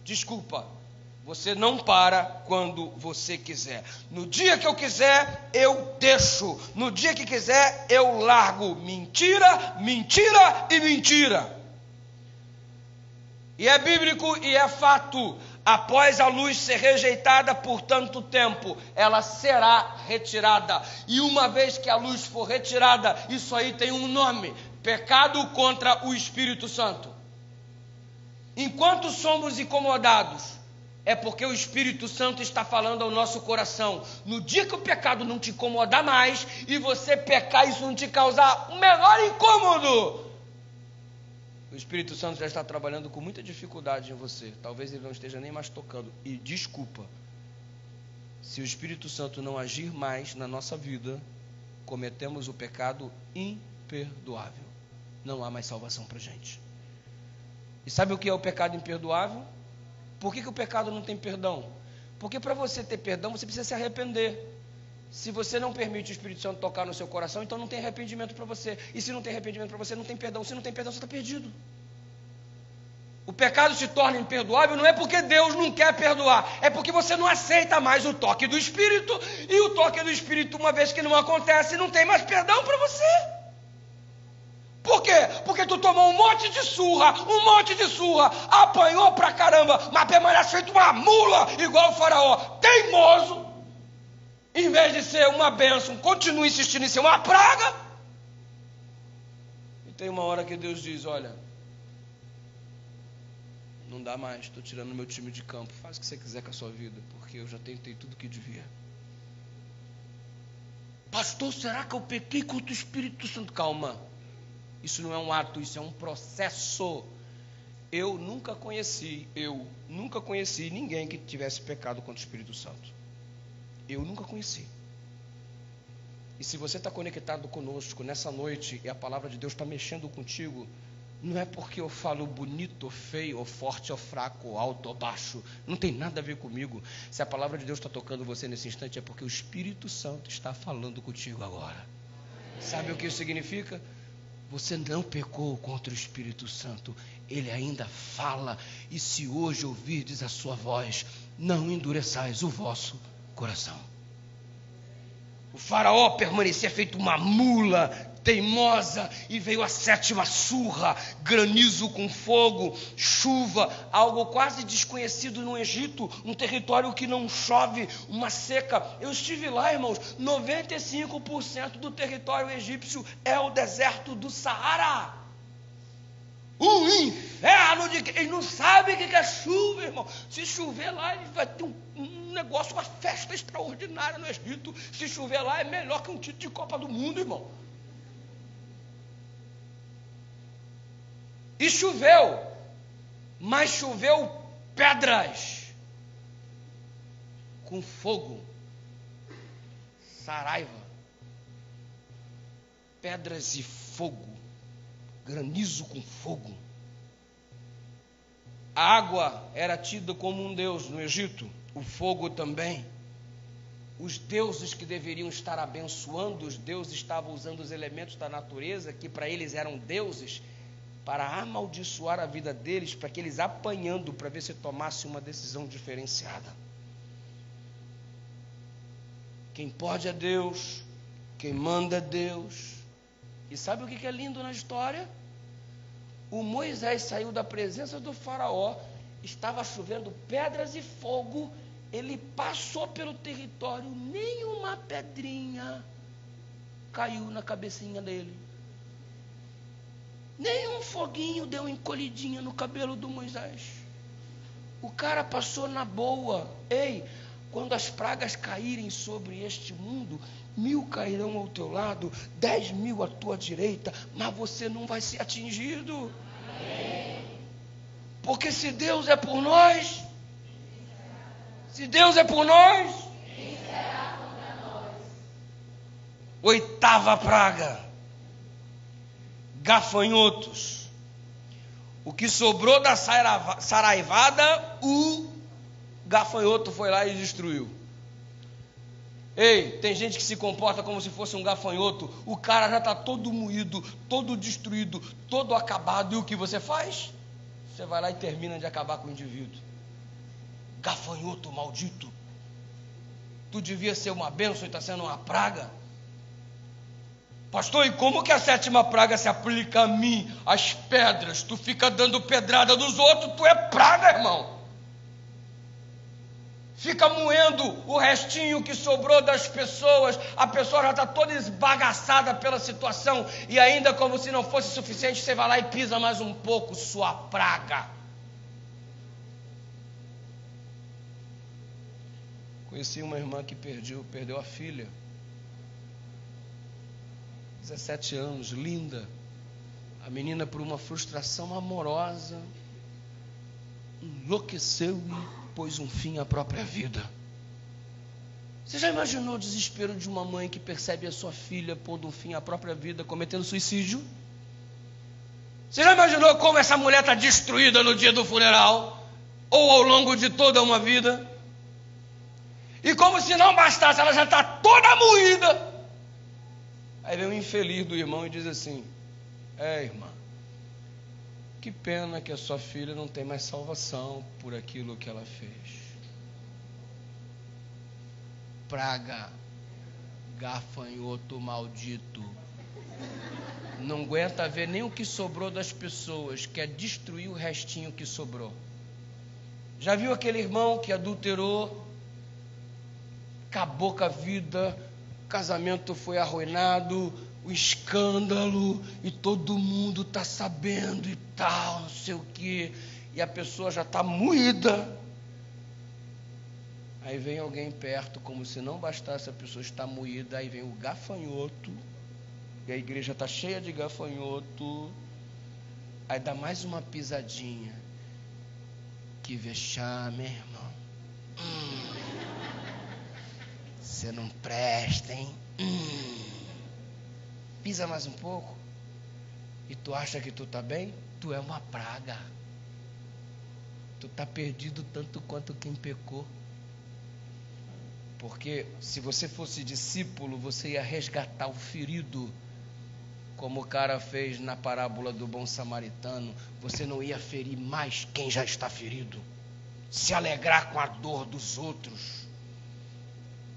Desculpa, você não para quando você quiser. No dia que eu quiser, eu deixo. No dia que quiser, eu largo. Mentira, mentira e mentira. E é bíblico e é fato. Após a luz ser rejeitada por tanto tempo, ela será retirada. E uma vez que a luz for retirada, isso aí tem um nome: pecado contra o Espírito Santo. Enquanto somos incomodados, é porque o Espírito Santo está falando ao nosso coração. No dia que o pecado não te incomodar mais, e você pecar, isso não te causar o menor incômodo, o Espírito Santo já está trabalhando com muita dificuldade em você. Talvez ele não esteja nem mais tocando. E desculpa, se o Espírito Santo não agir mais na nossa vida, cometemos o pecado imperdoável. Não há mais salvação para a gente. E sabe o que é o pecado imperdoável? Por que o pecado não tem perdão? Porque para você ter perdão, você precisa se arrepender. Se você não permite o Espírito Santo tocar no seu coração, então não tem arrependimento para você. E se não tem arrependimento para você, não tem perdão. Se não tem perdão, você está perdido. O pecado se torna imperdoável não é porque Deus não quer perdoar, é porque você não aceita mais o toque do Espírito, e o toque do Espírito, uma vez que não acontece, não tem mais perdão para você. Por quê? Porque tu tomou um monte de surra, apanhou pra caramba, mas permanece feito uma mula, igual o faraó, teimoso, em vez de ser uma bênção, continua insistindo em ser uma praga. E tem uma hora que Deus diz, olha, não dá mais, estou tirando meu time de campo, faz o que você quiser com a sua vida, porque eu já tentei tudo o que devia. Pastor, será que eu pequei contra o Espírito Santo? Calma, isso não é um ato, isso é um processo. Eu nunca conheci ninguém que tivesse pecado contra o Espírito Santo. Eu nunca conheci. E se você está conectado conosco nessa noite e a palavra de Deus está mexendo contigo, não é porque eu falo bonito ou feio, ou forte ou fraco, ou alto ou baixo, não tem nada a ver comigo. Se a palavra de Deus está tocando você nesse instante, é porque o Espírito Santo está falando contigo agora. Sabe o que isso significa? Você não pecou contra o Espírito Santo, ele ainda fala, e se hoje ouvirdes a sua voz, não endureçais o vosso coração. O faraó permanecia feito uma mula teimosa, e veio a 7ª surra, granizo com fogo, chuva, algo quase desconhecido no Egito, um território que não chove, uma seca. Eu estive lá, irmãos, 95% do território egípcio é o deserto do Saara. Um inferno de... Ele não sabe o que é chuva, irmão. Se chover lá, ele vai ter um negócio, uma festa extraordinária no Egito. Se chover lá, é melhor que um título de Copa do Mundo, irmão. E choveu, mas choveu pedras com fogo, saraiva, pedras e fogo, granizo com fogo. A água era tida como um deus no Egito, o fogo também. Os deuses que deveriam estar abençoando, os deuses estavam usando os elementos da natureza, que para eles eram deuses, para amaldiçoar a vida deles, para que eles apanhando, para ver se tomasse uma decisão diferenciada. Quem pode é Deus, quem manda é Deus. E sabe o que é lindo na história? O Moisés saiu da presença do faraó, estava chovendo pedras e fogo, ele passou pelo território, nenhuma pedrinha caiu na cabecinha dele. Nem um foguinho deu encolhidinha no cabelo do Moisés. O cara passou na boa. Ei, quando as pragas caírem sobre este mundo, 1000 cairão ao teu lado, 10.000 à tua direita, mas você não vai ser atingido. Amém. Porque se Deus é por nós, quem será contra nós? 8ª praga. Gafanhotos. O que sobrou da saraivada, o gafanhoto foi lá e destruiu. Ei, tem gente que se comporta como se fosse um gafanhoto. O cara já está todo moído, todo destruído, todo acabado. E o que você faz? Você vai lá e termina de acabar com o indivíduo. Gafanhoto maldito. Tu devia ser uma bênção e está sendo uma praga. Pastor, e como que a 7ª praga se aplica a mim? As pedras, tu fica dando pedrada nos outros, tu é praga, irmão. Fica moendo o restinho que sobrou das pessoas, a pessoa já está toda esbagaçada pela situação, e ainda como se não fosse suficiente, você vai lá e pisa mais um pouco, sua praga. Conheci uma irmã que perdeu a filha. 17 anos, linda. A menina, por uma frustração amorosa, enlouqueceu e pôs um fim à própria vida. Você já imaginou o desespero de uma mãe que percebe a sua filha pondo um fim à própria vida, cometendo suicídio? Você já imaginou como essa mulher está destruída no dia do funeral? Ou ao longo de toda uma vida? E como se não bastasse, ela já está toda moída. Aí vem um infeliz do irmão e diz assim: irmã, o Que pena que a sua filha não tem mais salvação por aquilo que ela fez. Praga, gafanhoto maldito. Não aguenta ver nem o que sobrou das pessoas, quer destruir o restinho que sobrou. Já viu aquele irmão que adulterou, acabou com a vida, o casamento foi arruinado, o escândalo, e todo mundo está sabendo e tal, não sei o quê, e a pessoa já está moída. Aí vem alguém perto, como se não bastasse a pessoa estar moída, aí vem o gafanhoto, e a igreja está cheia de gafanhoto, aí dá mais uma pisadinha. Que vexame, irmão. Você não presta, hein? Pisa mais um pouco. E tu acha que tu está bem? Tu é uma praga. Tu está perdido tanto quanto quem pecou. Porque se você fosse discípulo, você ia resgatar o ferido, como o cara fez na parábola do bom samaritano. Você não ia ferir mais quem já está ferido, se alegrar com a dor dos outros.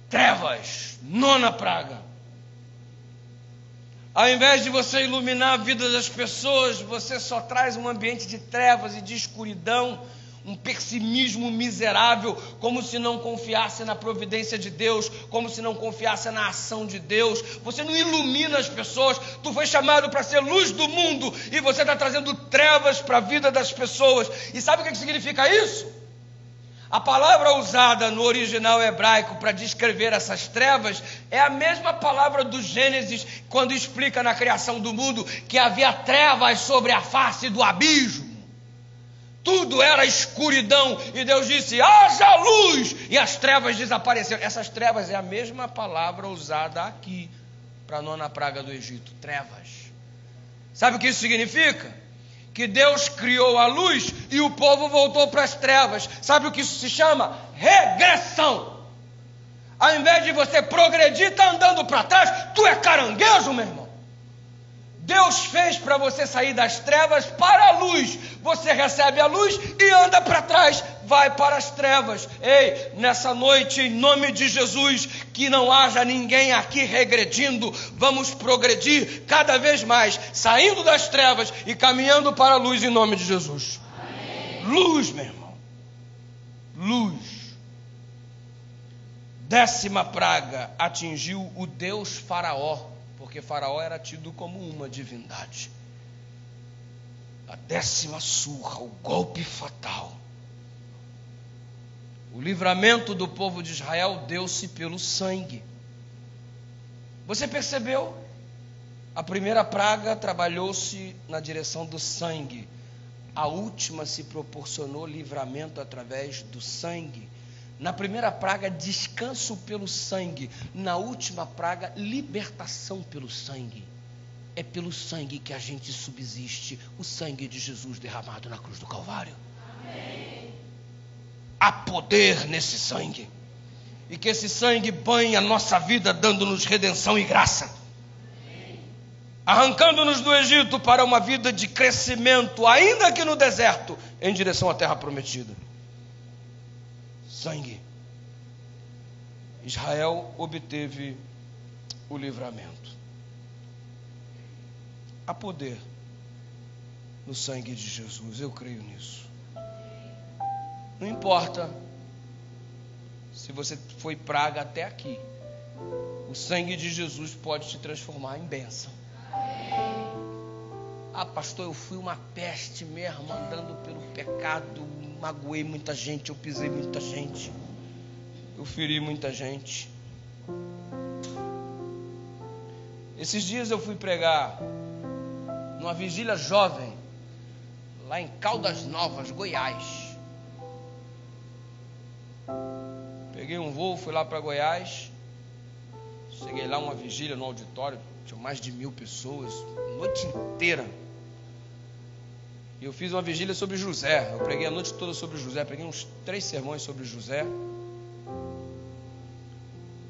Trevas, nona praga. Ao invés de você iluminar a vida das pessoas, você só traz um ambiente de trevas e de escuridão, um pessimismo miserável, como se não confiasse na providência de Deus, como se não confiasse na ação de Deus. Você não ilumina as pessoas. Tu foi chamado para ser luz do mundo e você está trazendo trevas para a vida das pessoas. E sabe o que significa isso? A palavra usada no original hebraico para descrever essas trevas é a mesma palavra do Gênesis, quando explica na criação do mundo que havia trevas sobre a face do abismo. Tudo era escuridão, e Deus disse, haja luz, e as trevas desapareceram. Essas trevas é a mesma palavra usada aqui para a nona praga do Egito, trevas. Sabe o que isso significa? Que Deus criou a luz e o povo voltou para as trevas. Sabe o que isso se chama? Regressão. Ao invés de você progredir, está andando para trás. Tu é caranguejo, meu irmão. Deus fez para você sair das trevas para a luz. Você recebe a luz e anda para trás, vai para as trevas. Ei, nessa noite, em nome de Jesus, que não haja ninguém aqui regredindo. Vamos progredir cada vez mais, saindo das trevas e caminhando para a luz em nome de Jesus. Amém. Luz, meu irmão. Luz. Décima praga atingiu o Deus Faraó, porque Faraó era tido como uma divindade. A décima surra, o golpe fatal. O livramento do povo de Israel deu-se pelo sangue. Você percebeu? A primeira praga trabalhou-se na direção do sangue. A última se proporcionou livramento através do sangue. Na primeira praga, descanso pelo sangue. Na última praga, libertação pelo sangue. É pelo sangue que a gente subsiste, o sangue de Jesus derramado na cruz do Calvário. Amém. Há poder nesse sangue. E que esse sangue banhe a nossa vida, dando-nos redenção e graça. Amém. Arrancando-nos do Egito para uma vida de crescimento, ainda que no deserto, em direção à terra prometida. Sangue. Israel obteve o livramento. Há poder no sangue de Jesus, eu creio nisso. Não importa se você foi praga até aqui, o sangue de Jesus pode te transformar em bênção. Ah, pastor, eu fui uma peste mesmo, andando pelo pecado, magoei muita gente, eu pisei muita gente, eu feri muita gente. Esses dias eu fui pregar numa vigília jovem, lá em Caldas Novas, Goiás. Peguei um voo, fui lá para Goiás. Cheguei lá, uma vigília no auditório, tinha mais de 1000 pessoas, a noite inteira. E eu fiz uma vigília sobre José. Eu preguei a noite toda sobre José. Preguei uns 3 sermões sobre José.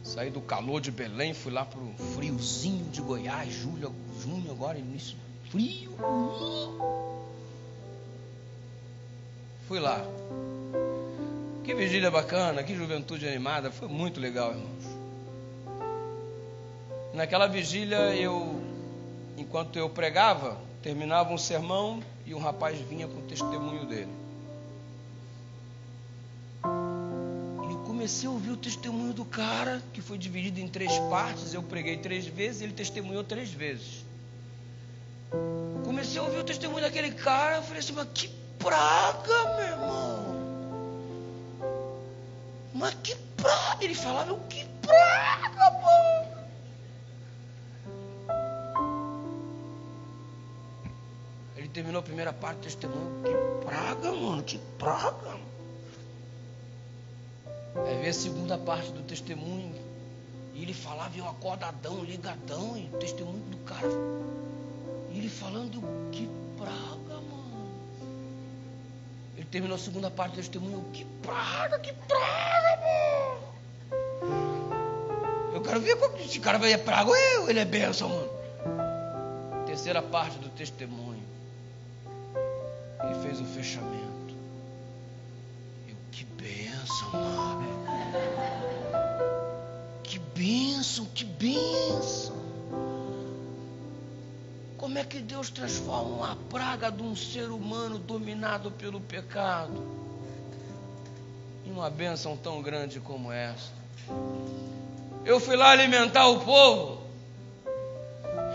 Saí do calor de Belém, fui lá para o friozinho de Goiás, junho agora, início frio. Fui lá. Que vigília bacana, que juventude animada. Foi muito legal, irmãos. Naquela vigília, enquanto eu pregava, terminava um sermão e um rapaz vinha com o testemunho dele. E eu comecei a ouvir o testemunho do cara, que foi dividido em 3 partes. Eu preguei 3 vezes e ele testemunhou 3 vezes. Comecei a ouvir o testemunho daquele cara. Eu falei assim, mas que praga, meu irmão. Mas que praga. Ele falava, que praga, mano. Ele terminou a primeira parte do testemunho. Que praga, mano, que praga. Aí veio a segunda parte do testemunho. E ele falava, eu acordadão, ligadão. E o testemunho do cara. E ele falando, que praga, mano. Ele terminou a segunda parte do testemunho. Que praga, mano. Eu quero ver como esse cara vai praga ou ele é bênção, mano. Terceira parte do testemunho. Ele fez o fechamento. Eu, que bênção, mano. Que bênção, que bênção. Como é que Deus transforma uma praga de um ser humano dominado pelo pecado em uma bênção tão grande como essa? Eu fui lá alimentar o povo.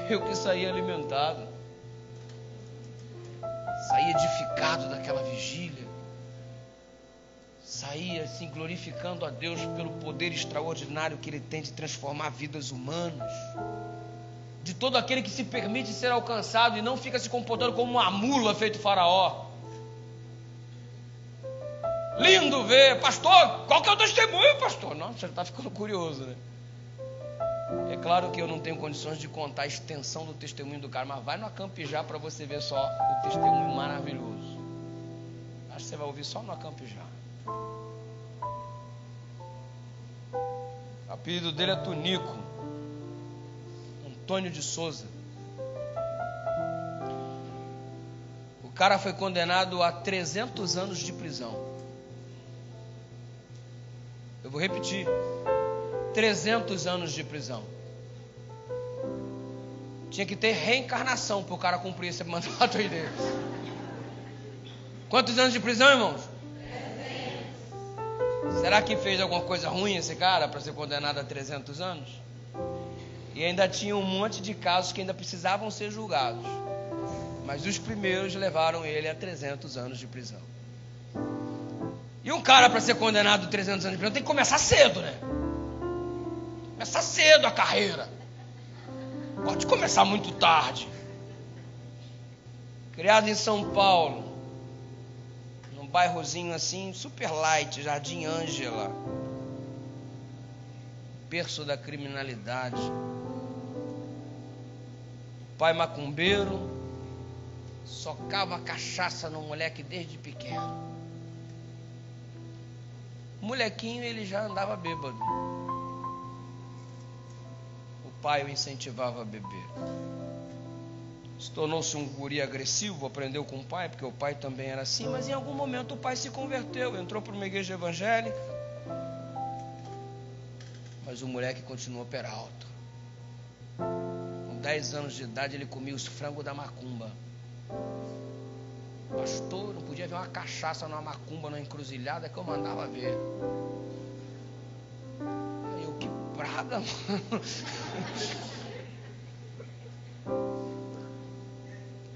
Eu que saí alimentado. Saí edificado daquela vigília. Saí assim glorificando a Deus pelo poder extraordinário que Ele tem de transformar vidas humanas. De todo aquele que se permite ser alcançado e não fica se comportando como uma mula feito Faraó. Lindo ver, pastor, qual que é o testemunho, pastor? Nossa, você está ficando curioso, né? É claro que eu não tenho condições de contar a extensão do testemunho do cara, mas vai no Acampijá para você ver só o testemunho maravilhoso. Acho que você vai ouvir só no Acampijá. O apelido dele é Tunico. Antônio de Souza. O cara foi condenado a 300 anos de prisão. Eu vou repetir. 300 anos de prisão. Tinha que ter reencarnação para o cara cumprir esse mandato aí dele. Quantos anos de prisão, irmãos? 300. Será que fez alguma coisa ruim esse cara para ser condenado a 300 anos? E ainda tinha um monte de casos que ainda precisavam ser julgados. Mas os primeiros levaram ele a 300 anos de prisão. E um cara para ser condenado a 300 anos de prisão tem que começar cedo, né? Começar cedo a carreira. Pode começar muito tarde. Criado em São Paulo, num bairrozinho assim, super light, Jardim Ângela, berço da criminalidade. Pai macumbeiro, socava cachaça no moleque desde pequeno. Molequinho, ele já andava bêbado. O pai o incentivava a beber. Se tornou-se um guri agressivo, aprendeu com o pai, porque o pai também era assim, mas em algum momento o pai se converteu, entrou para uma igreja evangélica. Mas o moleque continuou peralta. Com 10 anos de idade ele comia os frangos da macumba. Pastor, não podia ver uma cachaça numa macumba, numa encruzilhada, que eu mandava ver. Aí eu, que praga, mano.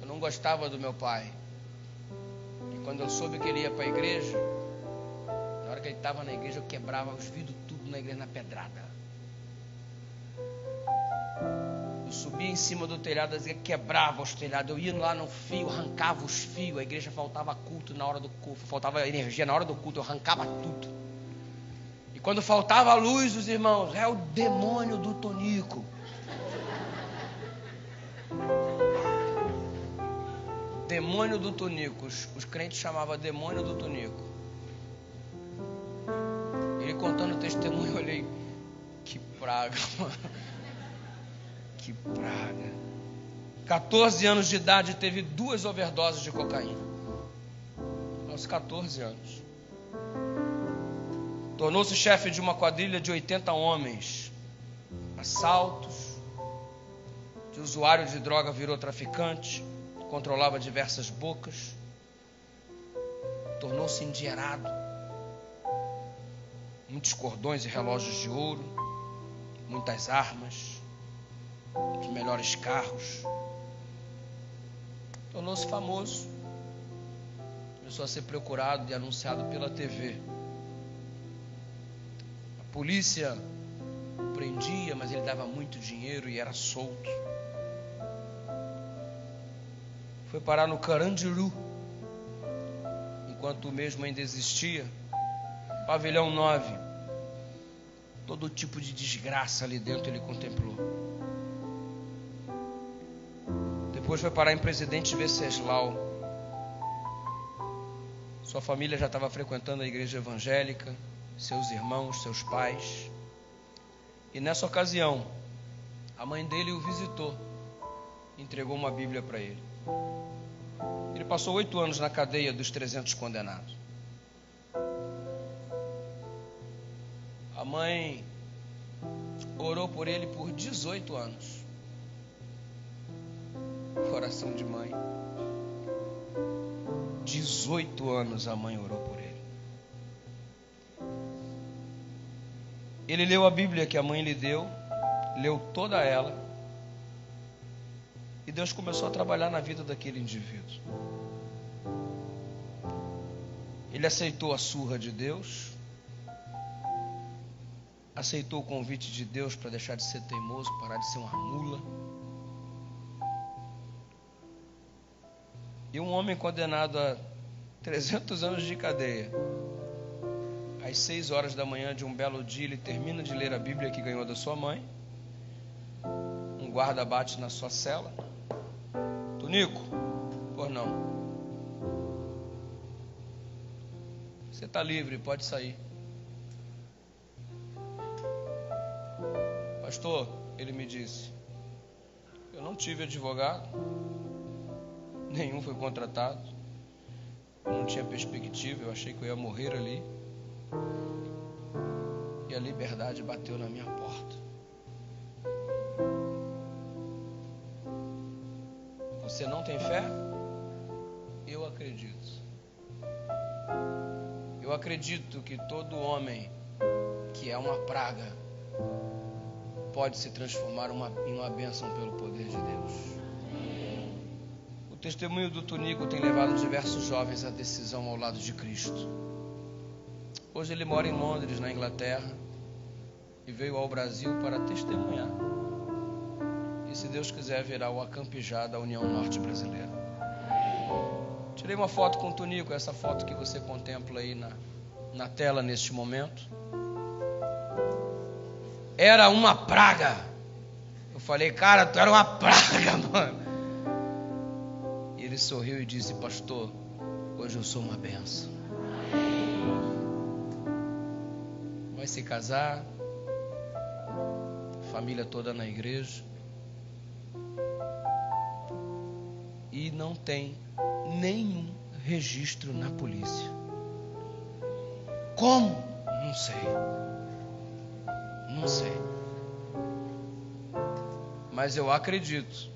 Eu não gostava do meu pai. E quando eu soube que ele ia para a igreja, na hora que ele estava na igreja, eu quebrava os vidros tudo na igreja na pedrada. Eu subia em cima do telhado, quebrava os telhados. Eu ia lá no fio, arrancava os fios. A igreja faltava culto na hora do culto, faltava energia na hora do culto, eu arrancava tudo. E quando faltava luz, os irmãos, é o demônio do Tonico. Demônio do Tonico. Os crentes chamavam demônio do Tonico. Ele contando o testemunho, eu olhei, que praga, mano. Que praga. 14 anos de idade, teve 2 overdoses de cocaína. aos 14 anos. Tornou-se chefe de uma quadrilha de 80 homens. Assaltos. De usuário de droga virou traficante. Controlava diversas bocas. Tornou-se endinheirado. Muitos cordões e relógios de ouro. Muitas armas. Os melhores carros. Tornou-se famoso. Começou a ser procurado e anunciado pela TV. A polícia o prendia, mas ele dava muito dinheiro e era solto. Foi parar no Carandiru, enquanto o mesmo ainda existia. Pavilhão 9. Todo tipo de desgraça ali dentro ele contemplou. Depois foi parar em Presidente Venceslau. Sua família já estava frequentando a igreja evangélica, seus irmãos, seus pais. E nessa ocasião, a mãe dele o visitou, entregou uma Bíblia para ele. Ele passou 8 anos na cadeia dos 300 condenados. A mãe orou por ele por 18 anos. Coração de mãe. 18 anos a mãe orou por ele. Ele leu a Bíblia que a mãe lhe deu, leu toda ela, e Deus começou a trabalhar na vida daquele indivíduo. Ele aceitou a surra de Deus, aceitou o convite de Deus para deixar de ser teimoso, parar de ser uma mula. E um homem condenado a 300 anos de cadeia, às 6 horas da manhã de um belo dia, ele termina de ler a Bíblia que ganhou da sua mãe. Um guarda bate na sua cela. Tonico, por não. Você está livre, pode sair. Pastor, ele me disse, eu não tive advogado, nenhum foi contratado, eu não tinha perspectiva, eu achei que eu ia morrer ali, e a liberdade bateu na minha porta. Você não tem fé? Eu acredito. Eu acredito que todo homem que é uma praga pode se transformar em uma bênção pelo poder de Deus. O testemunho do Tonico tem levado diversos jovens à decisão ao lado de Cristo. Hoje ele mora em Londres, na Inglaterra, e veio ao Brasil para testemunhar. E se Deus quiser, virá o Acampijá da União Norte Brasileira. Tirei uma foto com o Tonico, essa foto que você contempla aí na tela neste momento. Era uma praga. Eu falei, cara, tu era uma praga, mano. E ele sorriu e disse, pastor, hoje eu sou uma benção. Vai se casar, família toda na igreja, e não tem nenhum registro na polícia. Como? Não sei. Não sei. Mas eu acredito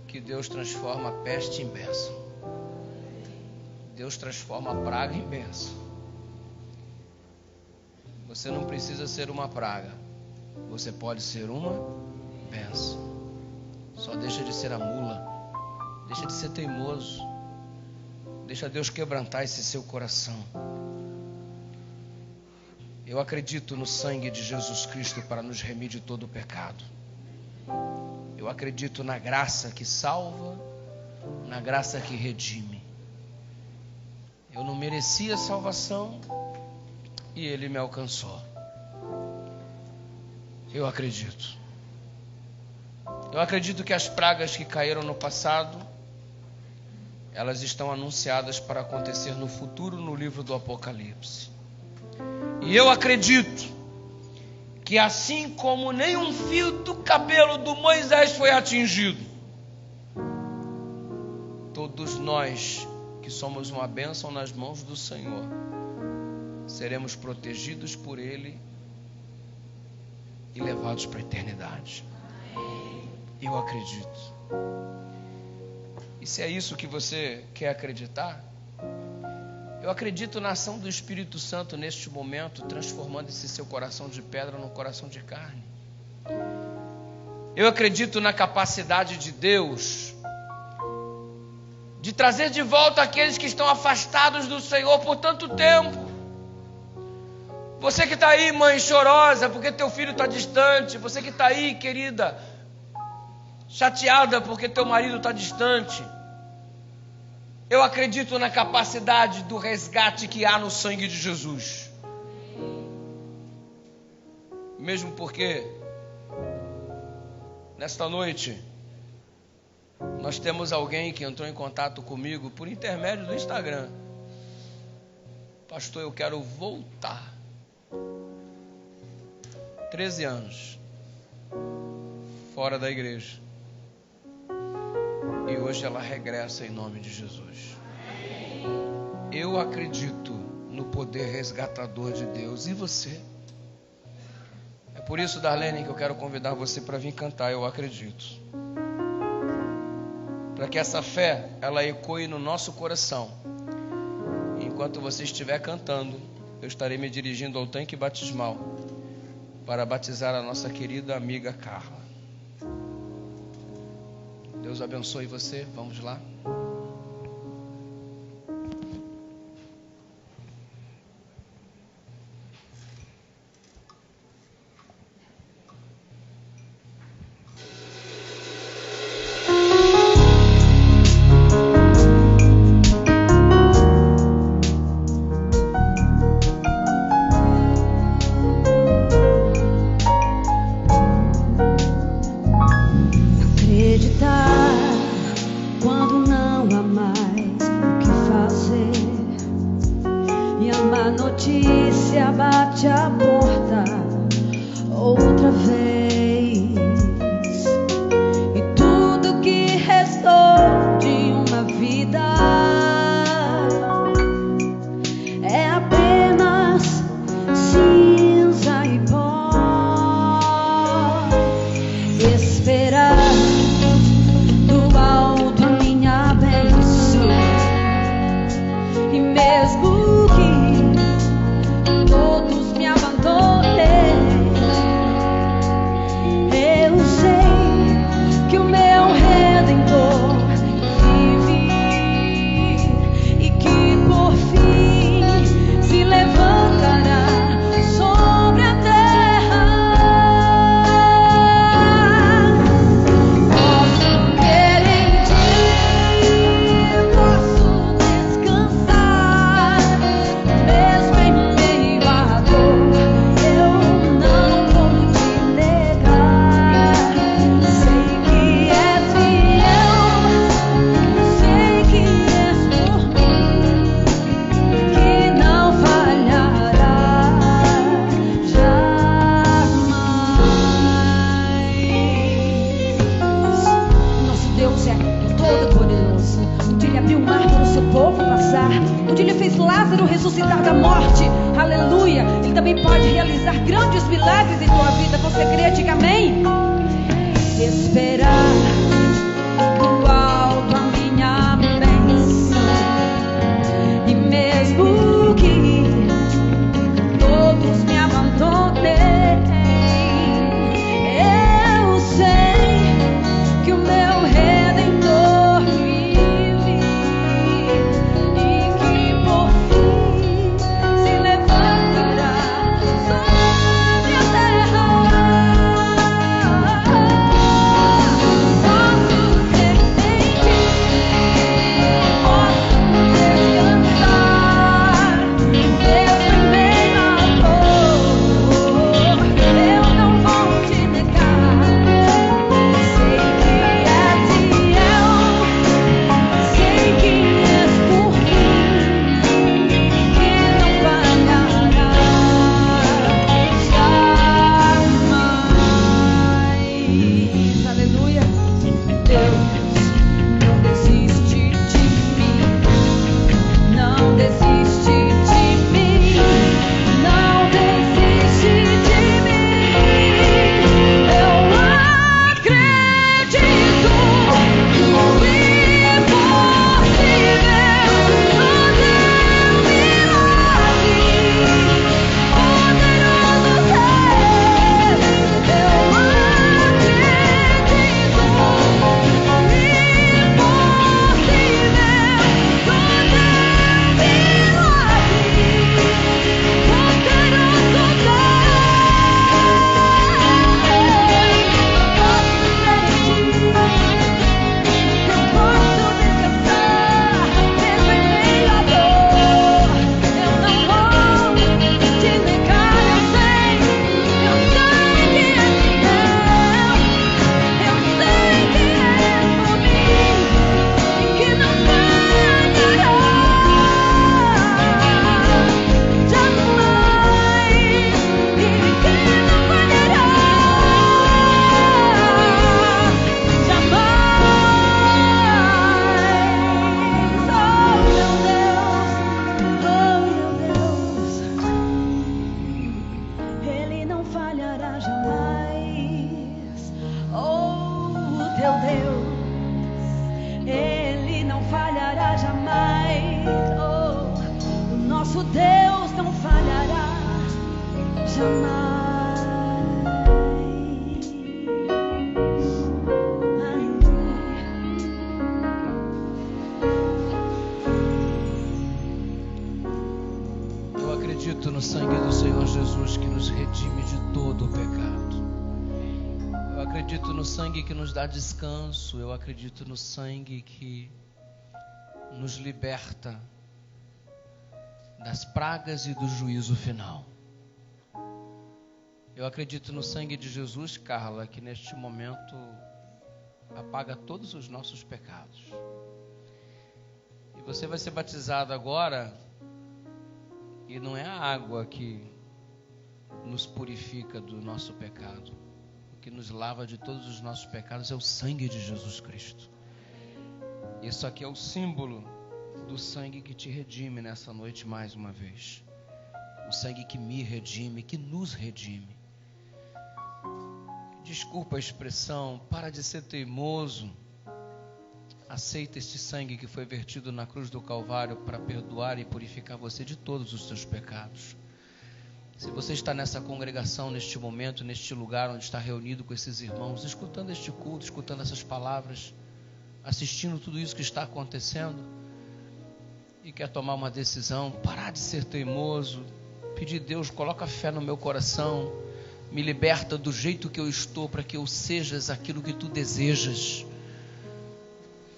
que Deus transforma a peste em bênção. Deus transforma a praga em bênção. Você não precisa ser uma praga. Você pode ser uma bênção. Só deixa de ser a mula. Deixa de ser teimoso. Deixa Deus quebrantar esse seu coração. Eu acredito no sangue de Jesus Cristo para nos remir de todo o pecado. Eu acredito na graça que salva, na graça que redime. Eu não merecia salvação e Ele me alcançou. Eu acredito. Eu acredito que as pragas que caíram no passado, elas estão anunciadas para acontecer no futuro no livro do Apocalipse. E eu acredito que assim como nenhum fio do cabelo do Moisés foi atingido, todos nós que somos uma bênção nas mãos do Senhor, seremos protegidos por Ele e levados para a eternidade. Eu acredito. E se é isso que você quer acreditar, eu acredito na ação do Espírito Santo neste momento, transformando esse seu coração de pedra num coração de carne. Eu acredito na capacidade de Deus de trazer de volta aqueles que estão afastados do Senhor por tanto tempo. Você que está aí, mãe, chorosa porque teu filho está distante. Você que está aí, querida, chateada porque teu marido está distante. Eu acredito na capacidade do resgate que há no sangue de Jesus. Mesmo porque, nesta noite, nós temos alguém que entrou em contato comigo por intermédio do Instagram. Pastor, eu quero voltar. 13 anos fora da igreja. E hoje ela regressa em nome de Jesus. Eu acredito no poder resgatador de Deus. E você? É por isso, Darlene, que eu quero convidar você para vir cantar. Eu acredito. Para que essa fé, ela ecoe no nosso coração. Enquanto você estiver cantando, eu estarei me dirigindo ao tanque batismal para batizar a nossa querida amiga Carla. Deus abençoe você. Vamos lá. Oh, nosso Deus não falhará jamais. Eu acredito no sangue do Senhor Jesus que nos redime de todo o pecado. Eu acredito no sangue que nos dá descanso. Eu acredito no sangue que nos liberta das pragas e do juízo final. Eu acredito no sangue de Jesus, Carla, que neste momento apaga todos os nossos pecados. E você vai ser batizado agora, e não é a água que nos purifica do nosso pecado. O que nos lava de todos os nossos pecados é o sangue de Jesus Cristo. Isso aqui é o símbolo do sangue que te redime nessa noite mais uma vez. O sangue que me redime, que nos redime. Desculpa a expressão, para de ser teimoso. Aceita este sangue que foi vertido na cruz do Calvário para perdoar e purificar você de todos os seus pecados. Se você está nessa congregação, neste momento, neste lugar onde está reunido com esses irmãos, escutando este culto, escutando essas palavras, assistindo tudo isso que está acontecendo, e quer tomar uma decisão, parar de ser teimoso, pedir a Deus, coloca fé no meu coração, me liberta do jeito que eu estou, para que eu sejas aquilo que tu desejas.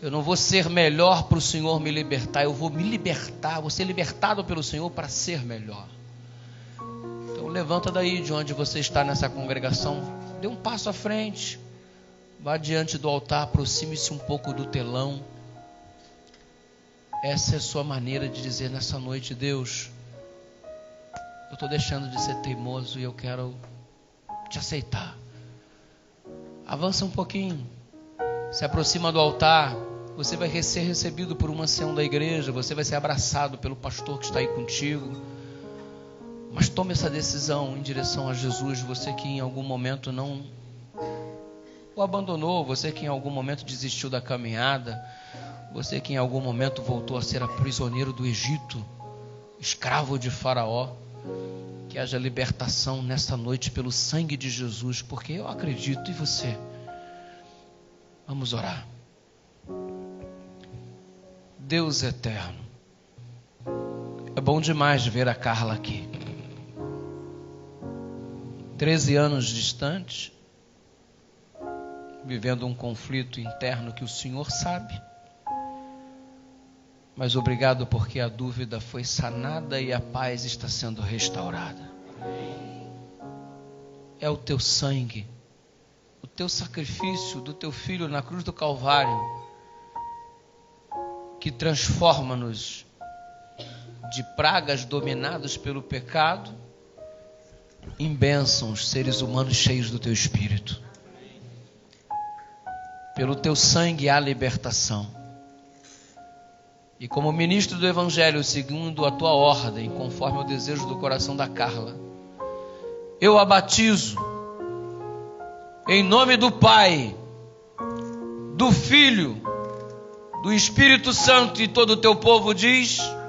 Eu não vou ser melhor para o Senhor me libertar, eu vou me libertar, vou ser libertado pelo Senhor para ser melhor. Então levanta daí de onde você está nessa congregação, dê um passo à frente, vá diante do altar, aproxime-se um pouco do telão. Essa é a sua maneira de dizer nessa noite: Deus, eu estou deixando de ser teimoso e eu quero te aceitar. Avança um pouquinho, se aproxima do altar. Você vai ser recebido por uma ancião da igreja, você vai ser abraçado pelo pastor que está aí contigo. Mas tome essa decisão em direção a Jesus. Você que em algum momento não o abandonou, você que em algum momento desistiu da caminhada, você que em algum momento voltou a ser prisioneiro do Egito, escravo de Faraó, que haja libertação nesta noite pelo sangue de Jesus, porque eu acredito em você. Vamos orar. Deus eterno, é bom demais ver a Carla aqui. 13 anos distante, vivendo um conflito interno que o Senhor sabe. Mas obrigado porque a dúvida foi sanada e a paz está sendo restaurada. É o teu sangue, o teu sacrifício do teu filho na cruz do Calvário, que transforma-nos de pragas dominados pelo pecado em bênçãos, seres humanos cheios do teu Espírito. Pelo teu sangue há libertação. E como ministro do Evangelho, segundo a tua ordem, conforme o desejo do coração da Carla, eu a batizo em nome do Pai, do Filho, do Espírito Santo, e todo o teu povo diz: amém.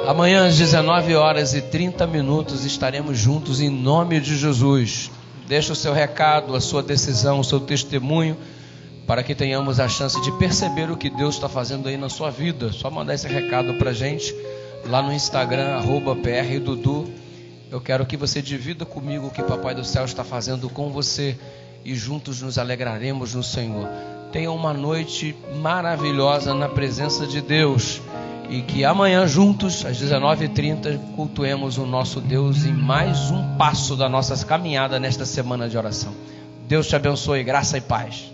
Amanhã às 19h30 estaremos juntos em nome de Jesus. Deixa o seu recado, a sua decisão, o seu testemunho, para que tenhamos a chance de perceber o que Deus está fazendo aí na sua vida. Só mandar esse recado para a gente lá no Instagram, @PRDudu. Eu quero que você divida comigo o que Papai do Céu está fazendo com você, e juntos nos alegraremos no Senhor. Tenha uma noite maravilhosa na presença de Deus, e que amanhã juntos às 19h30 cultuemos o nosso Deus em mais um passo da nossa caminhada nesta semana de oração. Deus te abençoe, graça e paz.